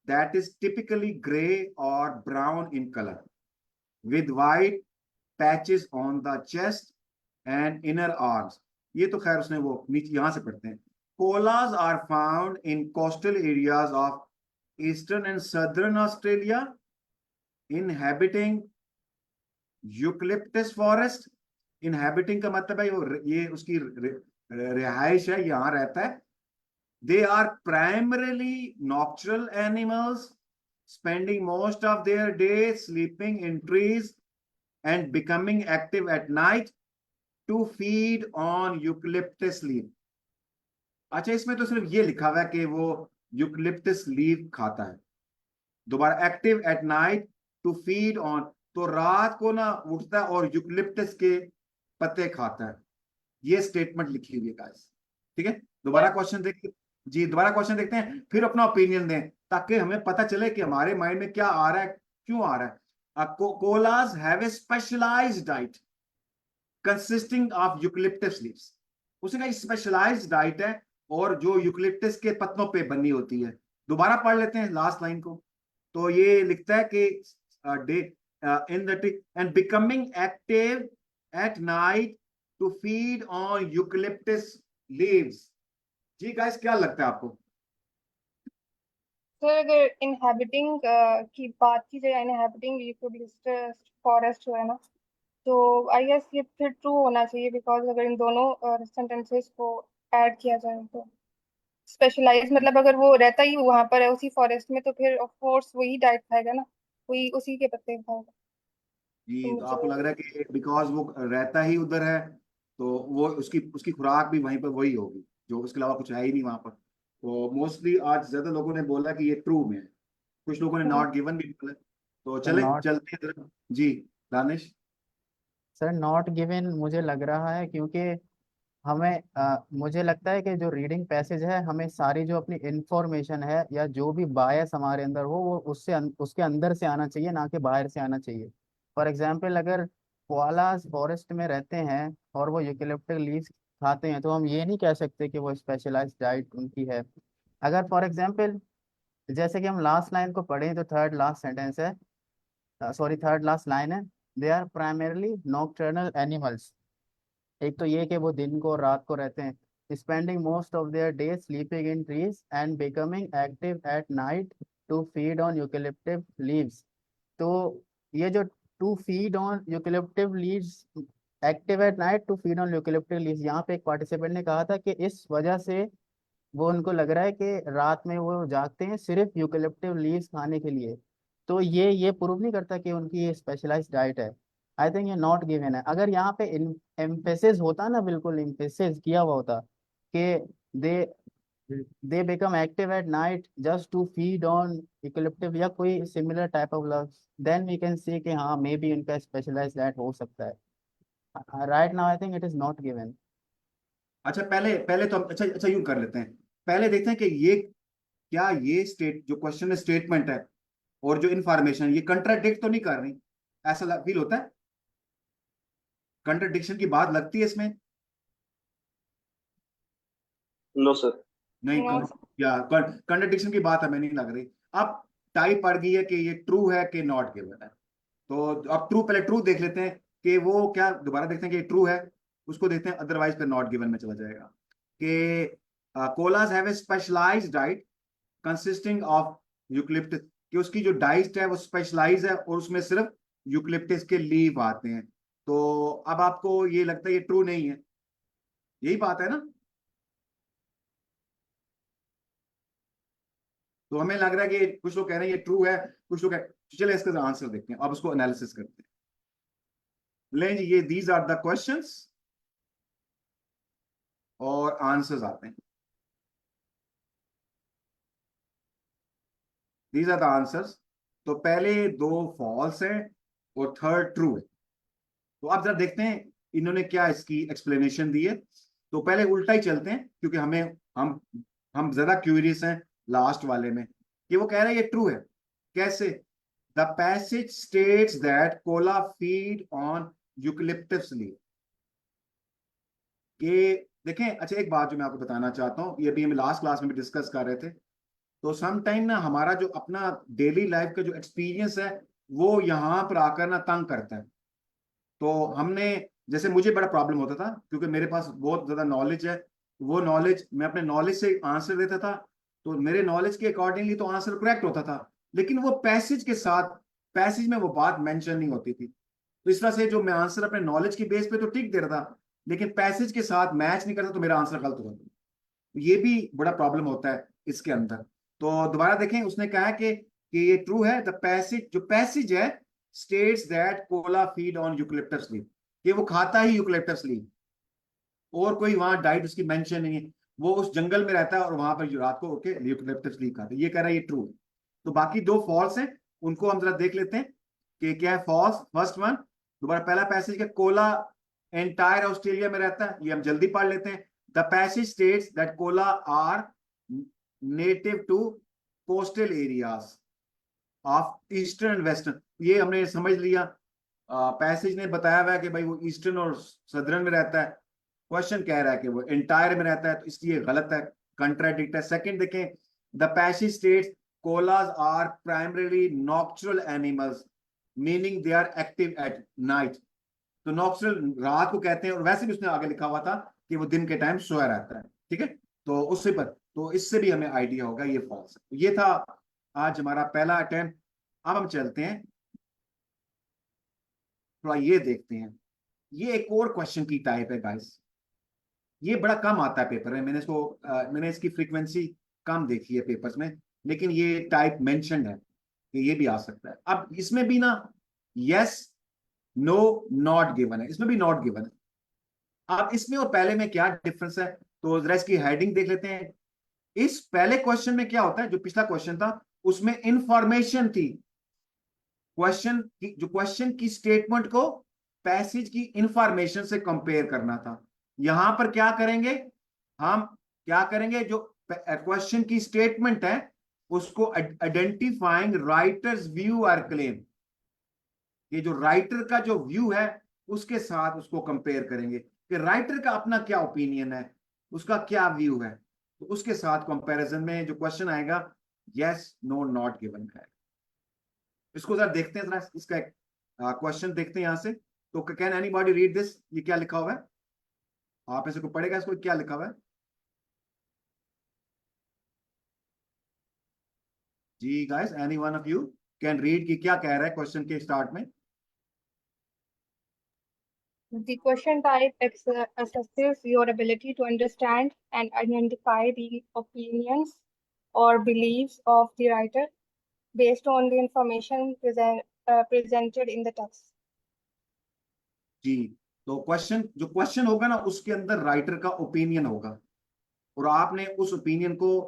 that is typically gray or brown in color, with white patches on the chest and inner arms. ये तो खैर उसने वो नीचे यहां से पढ़ते हैं। Koalas are found in coastal areas of eastern and southern Australia, inhabiting eucalyptus forest. Inhabiting का मतलब है ये उसकी रिहाइश है, यहाँ रहता है। They are primarily nocturnal animals, spending most of their day sleeping in trees and becoming active at night to feed on eucalyptus leaf. अच्छा इसमें तो सिर्फ ये लिखा हुआ है कि वो यूकलिप्टस लीफ खाता है। दोबारा active at night to feed on, तो रात को ना उठता है और यूकलिप्टस के पत्ते खाता है। ये स्टेटमेंट लिखी हुई है गाइस, ठीक है। दोबारा क्वेश्चन देखिए जी, दोबारा क्वेश्चन देखते हैं, फिर अपना ओपिनियन दें ताकि हमें पता चले कि हमारे माइंड में क्या आ रहा है, क्यों आ रहा है। Koalas have a specialised diet consisting of eucalyptus leaves. उसका स्पेशलाइज्ड डाइट है और जो यूकलिप्टस के पत्तों पे बनी होती है। दोबारा पढ़ लेते हैं लास्ट लाइन को। तो ये लिखता है कि day in the end becoming active at night to feed on eucalyptus leaves. जी गाइस क्या लगता है आपको? सर अगर इनहैबिटिंग की बात की जाए, इनहैबिटिंग यूकलिप्टस फॉरेस्ट जो है ना, तो आई गेस ये फिर ट्रू होना चाहिए, बिकॉज अगर इन दोनों सेंटेंसेस को ऐड किया जाए तो स्पेशलाइज मतलब अगर वो रहता ही वहां पर है उसी फॉरेस्ट में, तो फिर ऑफ कोर्स वही डाइट खाएगा ना, वही उसी के पत्ते खाएगा। तो जी तो आपको मुझे लग रहा है कि बिकॉज वो रहता ही उधर है तो वो उसकी उसकी खुराक भी वहीं पर वही होगी, जो उसके अलावा कुछ है ही नहीं वहां पर। तो मोस्टली आज ज्यादा लोगों ने बोला कि ये ट्रू में है, कुछ लोगों ने हम्म, नॉट गिवन भी बोला। तो सर चले नॉट चलते हैं जरा। जी दानिश। सर नॉट गिवन मुझे लग रहा है, क्योंकि हमें मुझे लगता है कि जो रीडिंग पैसेज है हमें सारी जो अपनी इंफॉर्मेशन है या जो भी बायस हमारे अंदर हो वो उसके अंदर से आना चाहिए, ना कि बाहर से आना चाहिए। फॉर एग्जांपल अगर कोआलास फॉरेस्ट में रहते हैं और वो यूकेलिप्टस लीव्स खाते हैं तो हम ये नहीं कह सकते कि वो स्पेशलाइज्ड डाइट उनकी है। अगर फॉर एग्जांपल जैसे कि हम लास्ट लाइन को पढ़ें तो थर्ड लास्ट सेंटेंस है, सॉरी थर्ड लास्ट लाइन है, they are primarily nocturnal animals. एक तो ये कि वो दिन को और रात को रहते हैं, spending most of their day sleeping in trees and becoming active at night to feed on eucalyptus leaves. तो ये जो to feed on eucalyptus leaves, active at night to feed on eucalyptus leaves, यहाँ पे एक participant ने कहा था कि इस वजह से वो उनको लग रहा है कि रात में वो जागते हैं सिर्फ यूकेलिप्टिव लीव्स खाने के लिए। तो ये प्रूव नहीं करता कि उनकी स्पेशलाइज्ड डाइट है। आई थिंक ये नॉट गिवन है। अगर यहाँ पे एम्फेसिस होता ना, बिल्कुल एम्फेसिस किया हुआ होता कि they they become active at night just to feed on eucalyptus या कोई similar type of leaves, then we can say कि हाँ मे बी उनका स्पेशलाइज्ड डाइट हो सकता है। Right now I think it is not given. अच्छा पहले पहले तो अच्छा अच्छा यूं कर लेते हैं, पहले देखते हैं कि ये क्या ये स्टेट जो क्वेश्चन में स्टेटमेंट है और जो इंफॉर्मेशन ये कंट्राडिक्ट तो नहीं कर रही। ऐसा फील होता है, कंट्राडिक्शन की बात लगती है इसमें? No sir. नहीं नो या कंट्राडिक्शन की बात हमें नहीं लग रही। अब टाइप पड़ गई है कि ये ट्रू है कि नॉट गिवन है। तो अब ट्रू, पहले ट्रू देख लेते हैं कि वो क्या, दोबारा देखते हैं कि ट्रू है, उसको देखते हैं, अदरवाइज फिर नॉट गिवन में चला जाएगा। कि koalas have a specialised diet consisting of eucalyptus, कि उसकी जो डाइट है वो स्पेशलाइज है और उसमें सिर्फ यूकलिप्टस के लीव आते हैं। तो अब आपको ये लगता है ये ट्रू नहीं है, यही बात है ना? तो हमें लग रहा है कि कुछ लोग कह रहे हैं ये ट्रू है, कुछ लोग चलिए इसका आंसर देखते हैं, अब उसको एनालिसिस करते हैं। लें जी, ये दीज आर द क्वेश्चंस और आंसर्स आते हैं। These are the answers. तो पहले दो फॉल्स है और थर्ड ट्रू है। तो आप जरा देखते हैं इन्होंने क्या इसकी एक्सप्लेनेशन दी है। तो पहले उल्टा ही चलते हैं, क्योंकि हम ज्यादा क्यूरियस हैं लास्ट वाले में, कि वो कह रहे हैं ये ट्रू है। कैसे? The passage states that Cola feed on eucalyptus leaf. कि देखें, अच्छा एक बात जो मैं आपको बताना चाहता हूँ, ये भी हम लास्ट क्लास में भी डिस्कस कर रहे थे। तो सम टाइम ना हमारा जो अपना डेली लाइफ का जो एक्सपीरियंस है वो यहाँ पर आकर ना तंग करता है। तो हमने, जैसे मुझे बड़ा प्रॉब्लम होता था, क्योंकि मेरे पास बहुत ज्यादा नॉलेज है, वो नॉलेज मैं अपने नॉलेज से आंसर देता था, तो मेरे नॉलेज के अकॉर्डिंगली तो आंसर करेक्ट होता था, लेकिन वो पैसेज के साथ, पैसेज में वो बात मेंशन नहीं होती थी। तो इस तरह से जो मैं आंसर अपने नॉलेज की बेस पे तो ठीक दे रहा था, लेकिन पैसेज के साथ मैच नहीं करता तो मेरा आंसर गलत होता था। ये भी बड़ा प्रॉब्लम होता है इसके अंदर। तो दोबारा देखें, उसने कहा कि ये ट्रू है। द पैसेज, जो पैसेज है, states that Cola feed on eucalyptus leaf, कि वो खाता ही यूकलिप्टस लीफ, और कोई वहां डाइट उसकी मेंशन नहीं है। वो उस जंगल में रहता है और वहां पर रात को ओके यूकलिप्टस लीफ खाता है। ये कह रहा है ये ट्रू है। तो बाकी दो फॉल्स हैं, उनको हम जरा देख लेते हैं कि क्या है फॉल्स। फर्स्ट वन, दोबारा पहला पैसेज का कोला एंटायर ऑस्ट्रेलिया में रहता है, ये हम जल्दी पढ़ लेते हैं। The passage states that koala are native to coastal areas of eastern and western, ये हमने समझ लिया। पैसेज ने बताया हुआ है कि भाई वो ईस्टर्न और सदर्न में रहता है। क्वेश्चन कह रहा है कि वो एंटायर में रहता है, तो इसलिए गलत है, कंट्राडिक्ट है। सेकंड देखें, the passage states koalas are primarily nocturnal animals, meaning they are active at night. तो नॉक्चुरल रात को कहते हैं, और वैसे भी उसने आगे लिखा हुआ था कि वो दिन के टाइम सोया रहता है। ठीक है, तो उससे पर, तो इससे भी हमें आइडिया होगा ये फॉल्स है। ये था आज हमारा पहला अटेम्प्ट। अब हम चलते हैं, थोड़ा ये देखते हैं। ये एक और क्वेश्चन की टाइप है गाइस, ये बड़ा कम आता है पेपर में, मैंने इसकी फ्रीक्वेंसी कम देखी है पेपर्स में, लेकिन ये टाइप मेंशन्ड है कि ये भी आ सकता है। अब इसमें भी ना यस नो नॉट गिवन है, इसमें भी नॉट गिवन है। अब इसमें और पहले में क्या डिफरेंस है, तो जरा इसकी हेडिंग देख लेते हैं। इस पहले क्वेश्चन में क्या होता है, जो पिछला क्वेश्चन था उसमें इंफॉर्मेशन थी, क्वेश्चन की स्टेटमेंट को पैसेज की इंफॉर्मेशन से कंपेयर करना था। यहां पर क्या करेंगे, हम क्या करेंगे, जो क्वेश्चन की स्टेटमेंट है उसको आइडेंटिफाइंग राइटर्स व्यू और क्लेम, ये जो राइटर का जो व्यू है उसके साथ उसको कंपेयर करेंगे कि राइटर का अपना क्या ओपिनियन है, उसका क्या व्यू है। तो उसके साथ कंपैरिजन में जो क्वेश्चन आएगा यस नो नॉट गिवन है। इसको जरा देखते हैं, जरा इसका एक क्वेश्चन देखते हैं यहां से। तो कैन एनीबॉडी रीड दिस, ये क्या लिखा हुआ है, आप ऐसे को पढ़ेगा इसको, क्या लिखा हुआ है जी guys, any one of you can read कि क्या कह रहा है क्वेश्चन के स्टार्ट में। The question type assesses your ability to understand and identify the opinions or beliefs of the writer based on the information presented in the text. जी, तो जो question होगा ना उसके अंदर राइटर का ओपिनियन होगा, और आपने उस ओपिनियन को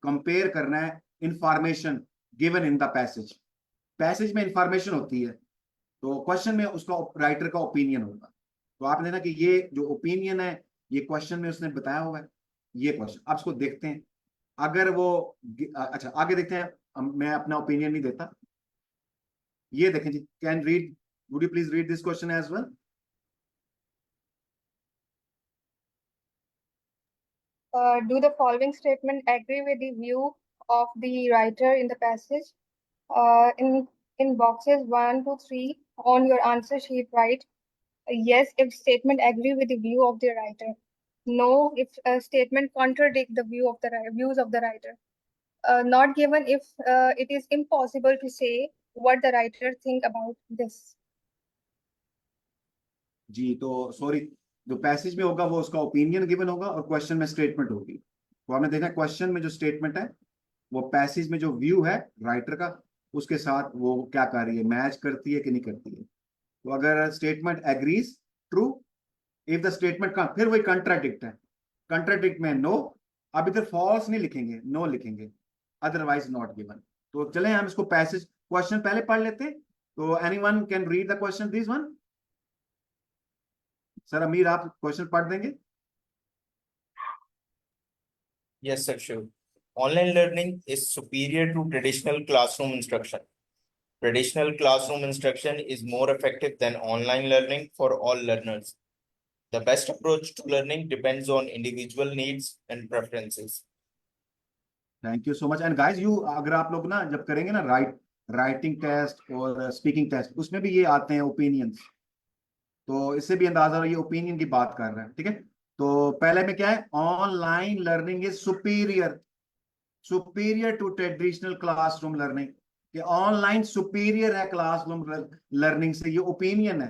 कंपेयर करना है information given in the passage. Passage में इंफॉर्मेशन होती है, तो क्वेश्चन में उसका राइटर का ओपिनियन होगा। तो आपने देखा कि ये जो ओपिनियन है ये क्वेश्चन में उसने बताया हुआ है। ये क्वेश्चन आप इसको देखते हैं, अगर वो अच्छा आगे देखते हैं, मैं अपना ओपिनियन नहीं देता। ये देखें जी, can read, would you please read this question as well. Do the following statement agree with the view of the writer in the passage? In boxes 1 to 3 on your answer sheet, write yes if statement agree with the view of the writer. No if a statement contradict the views of the writer. Not given if it is impossible to say what the writer think about this. जी, तो sorry, जो passage में होगा वो उसका opinion given होगा और question में statement होगी। तो हमने देखा क्वेश्चन में जो स्टेटमेंट है वो पैसेज में जो व्यू है राइटर का उसके साथ वो क्या कर रही है, मैच करती है कि नहीं करती है। तो अगर statement agrees true, if the statement का फिर वही कंट्राडिक्ट है, कंट्राडिक्ट में नो, अब इधर फॉल्स नहीं लिखेंगे, नो लिखेंगे, अदरवाइज नॉट गिवन। तो चलें हम इसको पैसेज क्वेश्चन पहले पढ़ लेते हैं। तो anyone can read the question this one. Sir अमीर आप क्वेश्चन पढ़ देंगे? Yes, sir, sure. Online learning is superior to traditional classroom instruction. Traditional classroom instruction is more effective than online learning for all learners. The best approach to learning depends on individual needs and preferences. Thank you so much. And guys you, अगर आप लोग ना जब करेंगे ना writing test और speaking test, उसमें भी ये आते हैं ओपिनियंस, तो इससे भी अंदाजा हो ये ओपिनियन की बात कर रहे हैं, ठीक है। तो पहले में क्या है, online learning is superior to traditional classroom learning, कि ऑनलाइन सुपीरियर है क्लासरूम लर्निंग से, ये ओपिनियन है,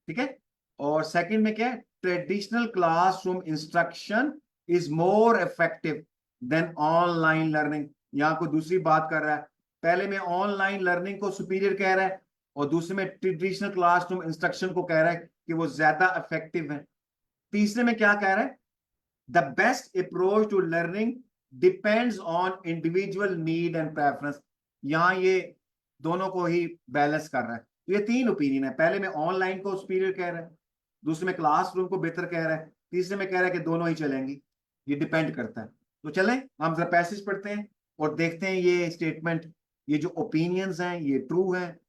ठीक है। और सेकंड में क्या है, traditional classroom instruction is more effective than online learning. यहां कोई दूसरी बात कर रहा है, पहले में ऑनलाइन लर्निंग को सुपीरियर कह रहा है और दूसरे में ट्रेडिशनल क्लासरूम इंस्ट्रक्शन को कह रहा है कि वो ज्यादा इफेक्टिव है। तीसरे में क्या कह रहा है, the best approach to learning depends on individual need and preference. यहां ये दोनों को ही बैलेंस कर रहा है। तो ये तीन ओपिनियन है, पहले में ऑनलाइन को सुपीरियर कह रहा है, दूसरे में क्लासरूम को बेहतर कह रहा है, तीसरे में कह रहा है कि दोनों ही चलेंगी, ये डिपेंड करता है। तो चलें हम जरा पैसेज पढ़ते हैं और देखते हैं ये स्टेटमेंट, ये जो ओपिनियंस हैं ये ट्रू है,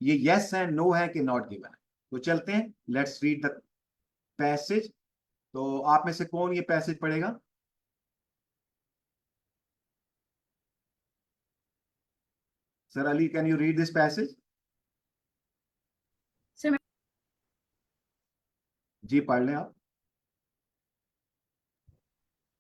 ये यस है, नो है कि नॉट गिवन है। तो चलते हैं, लेट्स रीड द पैसेज। तो आप में से कौन ये पैसेज पढ़ेगा? Sir Ali, can you read this passage? Sir, जी पढ़ लें आप।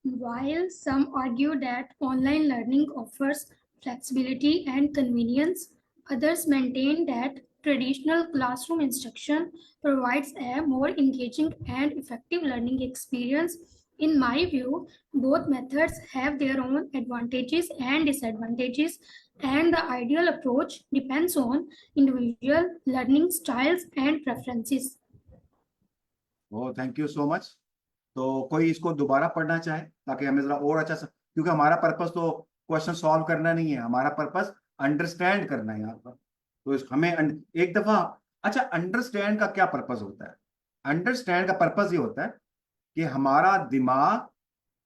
while some argue that online learning offers flexibility and convenience, others maintain that traditional classroom instruction provides a more engaging and effective learning experience. In my view, both methods have their own advantages and disadvantages, and the ideal approach depends on individual learning styles and preferences. Oh thank you so much. तो कोई इसको दोबारा पढ़ना चाहे ताकि हमें जरा और अच्छा क्योंकि हमारा पर्पस तो क्वेश्चन सॉल्व करना नहीं है, हमारा पर्पस अंडरस्टैंड करना है यहाँ पर। तो हमें एक दफा, अच्छा अंडरस्टैंड का क्या पर्पस होता है? अंडरस्टैंड का पर्पस ये होता है कि हमारा दिमाग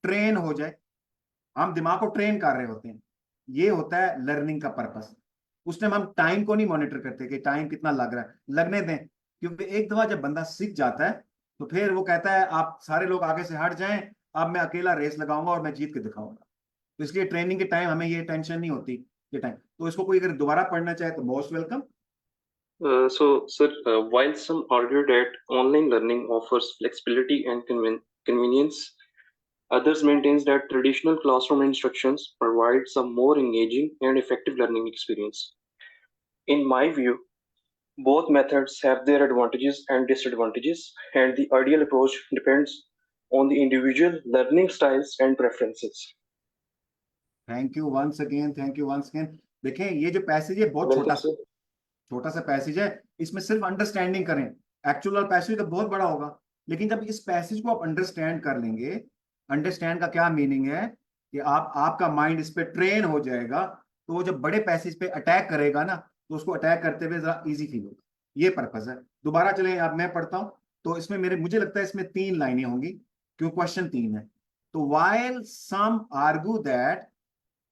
ट्रेन हो जाए, हम दिमाग को ट्रेन कर रहे होते हैं, ये होता है लर्निंग का पर्पस। उस टाइम हम टाइम को नहीं मॉनिटर करते कि टाइम कितना लग रहा है, लगने दें, क्योंकि एक दफा जब बंदा सीख जाता है तो फिर वो कहता है आप सारे लोग आगे से हट जाएं, अब मैं अकेला रेस लगाऊंगा और मैं जीत के दिखाऊंगा। तो इसलिए ट्रेनिंग के टाइम हमें ये टेंशन नहीं होती ये टाइम। तो इसको कोई अगर दोबारा पढ़ना चाहे तो most welcome. So, sir, while some argue that online learning offers flexibility and convenience, others maintains that traditional classroom instructions provide some more engaging and effective learning experience. In my view, both methods have their advantages and disadvantages, and the ideal approach depends on the individual learning styles and preferences. Thank you once again, thank you once again. देखें ये जो passage है बहुत छोटा सा passage है, इसमें सिर्फ अंडरस्टैंडिंग करें, एक्चुअल पैसेज तो बहुत बड़ा होगा, लेकिन जब इस पैसेज को आप अंडरस्टैंड कर लेंगे, अंडरस्टैंड का क्या मीनिंग है कि आपका माइंड इस पे ट्रेन हो जाएगा, तो वो जब बड़े पैसेज पे अटैक करेगा ना तो उसको अटैक करते हुए जरा इजी फील होगा, ये पर्पस है। दोबारा चले, अब मैं पढ़ता हूं। तो इसमें मुझे लगता है इसमें 3 लाइनें होंगी क्यों क्वेश्चन 3 है। तो while some argue that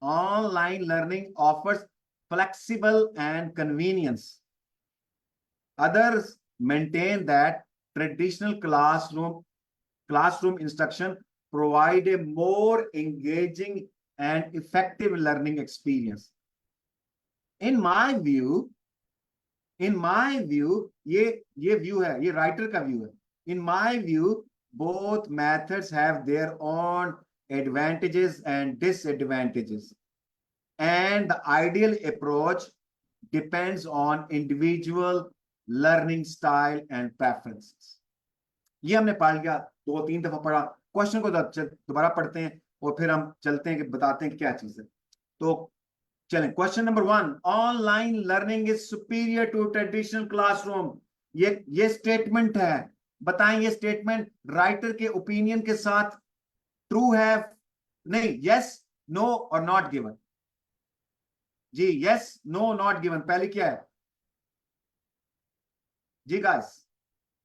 online learning offers flexible and convenience, others maintain that traditional classroom instruction provide a more engaging and effective learning experience. In my view, ये व्यू है, ये राइटर का व्यू है। In my view, both methods have their own advantages and disadvantages, and the ideal approach depends on individual learning style and preferences. ये हमने पढ़ लिया, 2-3 दफा पढ़ा। क्वेश्चन को दोबारा पढ़ते हैं और फिर हम चलते हैं कि बताते हैं कि क्या चीज है। तो चलें, question number 1, online learning is superior to traditional classroom. ये स्टेटमेंट है, बताएं ये स्टेटमेंट राइटर के ओपिनियन के साथ ट्रू है, नहीं, यस, नो और नॉट गिवन। जी, यस, नो, नॉट गिवन, पहले क्या है जी गाइस,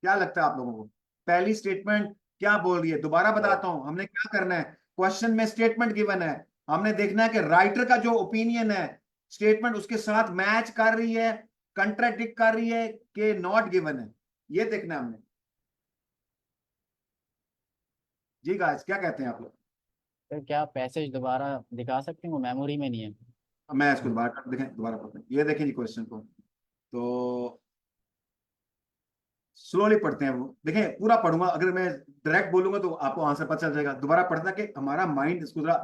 क्या लगता है आप लोगों को पहली स्टेटमेंट क्या बोल रही है? दोबारा बताता हूं, हमने क्या करना है, क्वेश्चन में स्टेटमेंट गिवन है, हमने देखना है कि राइटर का जो ओपिनियन है स्टेटमेंट उसके साथ मैच कर रही है, कंट्राडिक्ट कर रही है कि नॉट गिवन है, ये देखना है हमने। जी गाइस, क्या कहते हैं आप लोग? तो क्या पैसेज दोबारा दिखा सकते हो? मेमोरी में नहीं है। मैं इसको दोबारा देखें, दोबारा पढ़ते हैं, ये देखें जी क्वेश्चन को, तो स्लोली पढ़ते हैं, वो देखें, पूरा पढ़ूंगा, अगर मैं डायरेक्ट बोलूंगा तो आपको आंसर पता चल जाएगा। दोबारा पढ़ना कि हमारा माइंड इसको जरा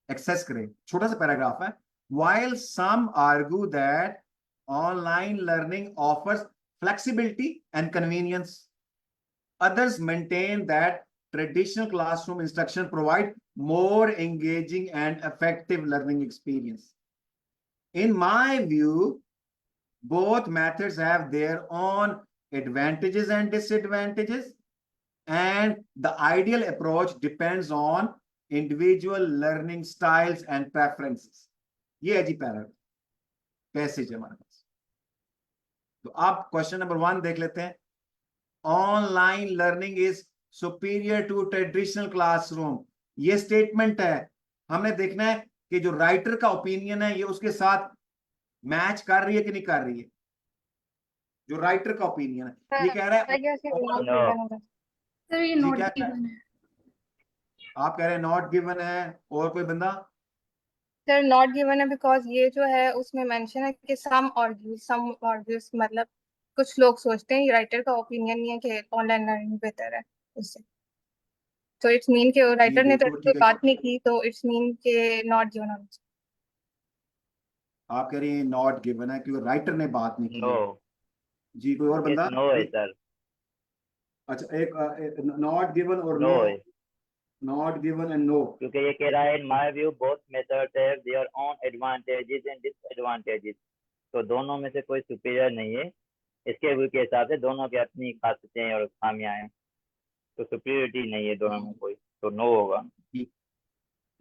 एक्सेस करे। छोटा सा पैराग्राफ है, while some argue that online learning offers flexibility and convenience, others maintain that traditional classroom instruction provide more engaging and effective learning experience. In my view, both methods have their own advantages and disadvantages, and the ideal approach depends on individual learning styles and preferences. ये है जी passage है हमारे पास। तो आप question number 1 देख लेते हैं, online learning is superior to traditional classroom, ये स्टेटमेंट है, हमने देखना है कि जो राइटर का ओपिनियन है ये उसके साथ मैच कर रही है कि नहीं कर रही है। जो राइटर का ओपिनियन है ये कह रहा है, I guess ये not No. given होगा। सर ये जी, नॉट क्या गिवन है। आप कह रहे हैं नॉट गिवन है, और कोई बंदा? सर नॉट गिवन है बिकॉज ये जो है उसमें मेंशन है कि सम आर्ग्यूज, मतलब कुछ लोग सोचते हैं, राइटर का ओपिनियन नहीं है कि ऑनलाइन लर्निंग बेहतर है उससे। तो इट्स मीन कि जी राइटर ने तो बिल्कुल कोई ठीक है, बात नहीं की, तो इट्स मीन कि नॉट गिवन होना चाहिए। आप कह रही हैं नॉट गिवन है क्योंकि राइटर ने बात नहीं की है। No. जी, कोई और It's बंदा? no है सर। अच्छा, एक नॉट गिवन और No नो, है, नॉट गिवन एंड नो। क्योंकि ये कह रहा है in my view both methods have their own advantages and disadvantages। तो दोनों में से कोई सुपीरियर नहीं है, इसके व्यू के हिसाब से दोनों की अपनी खासियतें और खामियां हैं, तो सुपीरियरिटी नहीं है दोनों में कोई, तो नो होगा।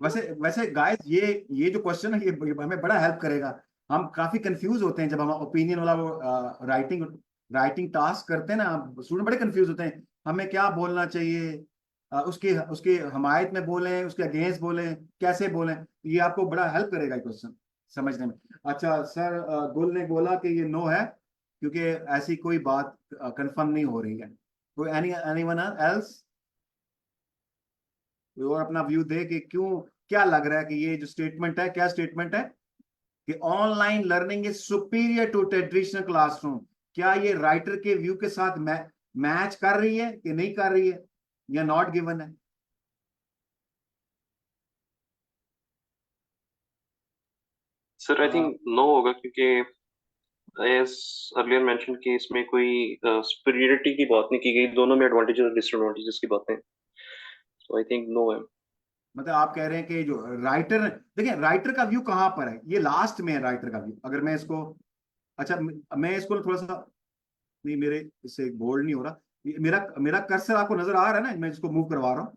वैसे वैसे गाइस, ये जो क्वेश्चन है ये हमें बड़ा हेल्प करेगा। हम काफी कंफ्यूज होते हैं जब हम ओपिनियन वाला वो राइटिंग टास्क करते हैं ना, स्टूडेंट बड़े कंफ्यूज होते हैं, हमें क्या बोलना चाहिए, उसके उसके हमायत में बोलें, उसके अगेंस्ट बोलें, कैसे बोलें। ये आपको बड़ा हेल्प करेगा क्वेश्चन समझने में। अच्छा सर, गुल ने बोला कि ये नो है क्योंकि ऐसी कोई बात कंफर्म नहीं हो रही है। कोई एनीवन एल्स और अपना व्यू दे कि क्यों, क्या लग रहा है कि ये जो स्टेटमेंट है, क्या स्टेटमेंट है कि online learning is superior to traditional classroom, क्या ये राइटर के व्यू के साथ मैच कर रही है कि नहीं कर रही है, या नॉट गिवन है? सर आई थिंक नो होगा, क्योंकि एज अर्लियर मेंशन कि इसमें कोई सुपीरियरिटी की बात नहीं की गई, दोनों में एडवांटेजेस और डिसएडवांटेजेस की बातें, तो आई थिंक नो है। मतलब आप कह रहे हैं कि जो राइटर, देखिए राइटर का व्यू कहां पर है, ये लास्ट में है राइटर का व्यू। अगर मैं इसको, अच्छा मैं इसको थोड़ा सा, नहीं मेरे इससे बोल्ड नहीं हो रहा, मेरा मेरा कर्सर आपको नजर आ रहा है ना, मैं इसको मूव करवा रहा हूँ।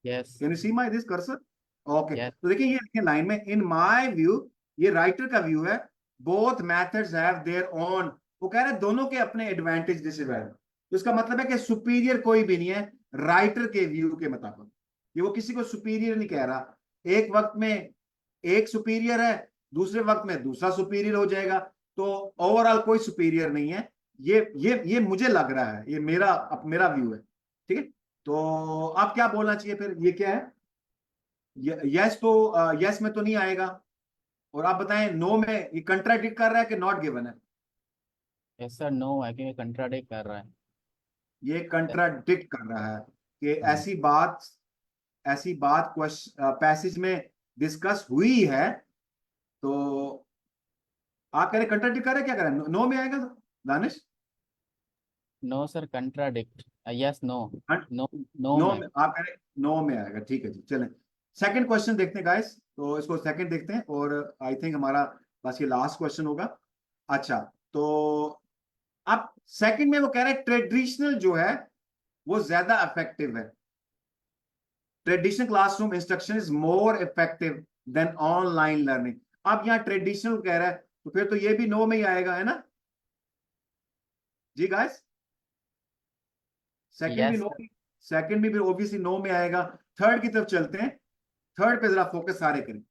Yes can you see my this cursor? Okay, Yes. तो देखिए ये लिखे लाइन में, इन माय व्यू, ये राइटर का व्यू है, both methods have their own, वो कह रहे हैं दोनों के अपने एडवांटेज डिसएडवांटेज। तो इसका मतलब है कि सुपीरियर कोई भी नहीं है राइटर के व्यू के मुताबिक, ये वो किसी को सुपीरियर नहीं कह रहा। एक वक्त में एक सुपीरियर है, दूसरे वक्त में दूसरा सुपीरियर हो जाएगा, तो ओवरऑल कोई सुपीरियर नहीं है। ये मुझे लग रहा है, ये मेरा व्यू है, ठीक है। तो आप क्या बोलना चाहिए फिर, ये क्या है? यस तो यस में तो नहीं आएगा, और आप बताएं नो में ये कंट्राडिक्ट कर रहा है कि नॉट गिवन है? यस सर, नो है क्योंकि कंट्राडिक्ट कर रहा है। ये कंट्राडिक्ट कर रहा है कि ऐसी बात पैसेज में डिस्कस हुई है। तो आप कह रहे कंट्राडिक्ट कर रहे हैं, क्या कर रहे हैं, नो में आएगा Danish? No sir, contradict. Yes no, no no में। में, आप कह रहे नो में आएगा, ठीक है जी, चलें सेकंड क्वेश्चन देखते हैं गाइस, तो इसको सेकंड देखते हैं और आई थिंक हमारा बस ये लास्ट क्वेश्चन होगा। अच्छा, तो अब सेकंड में वो कह रहे हैं ट्रेडिशनल जो है वो ज्यादा इफेक्टिव है, traditional classroom instruction is more effective than online learning. अब यहाँ ट्रेडिशनल कह रहा है तो फिर तो ये भी नो में ही आएगा, है ना जी गाइस? सेकंड भी Yes, नो, sir. सेकंड भी ऑब्वियसली नो में आएगा। थर्ड की तरफ चलते हैं, थर्ड पे जरा फोकस सारे करें।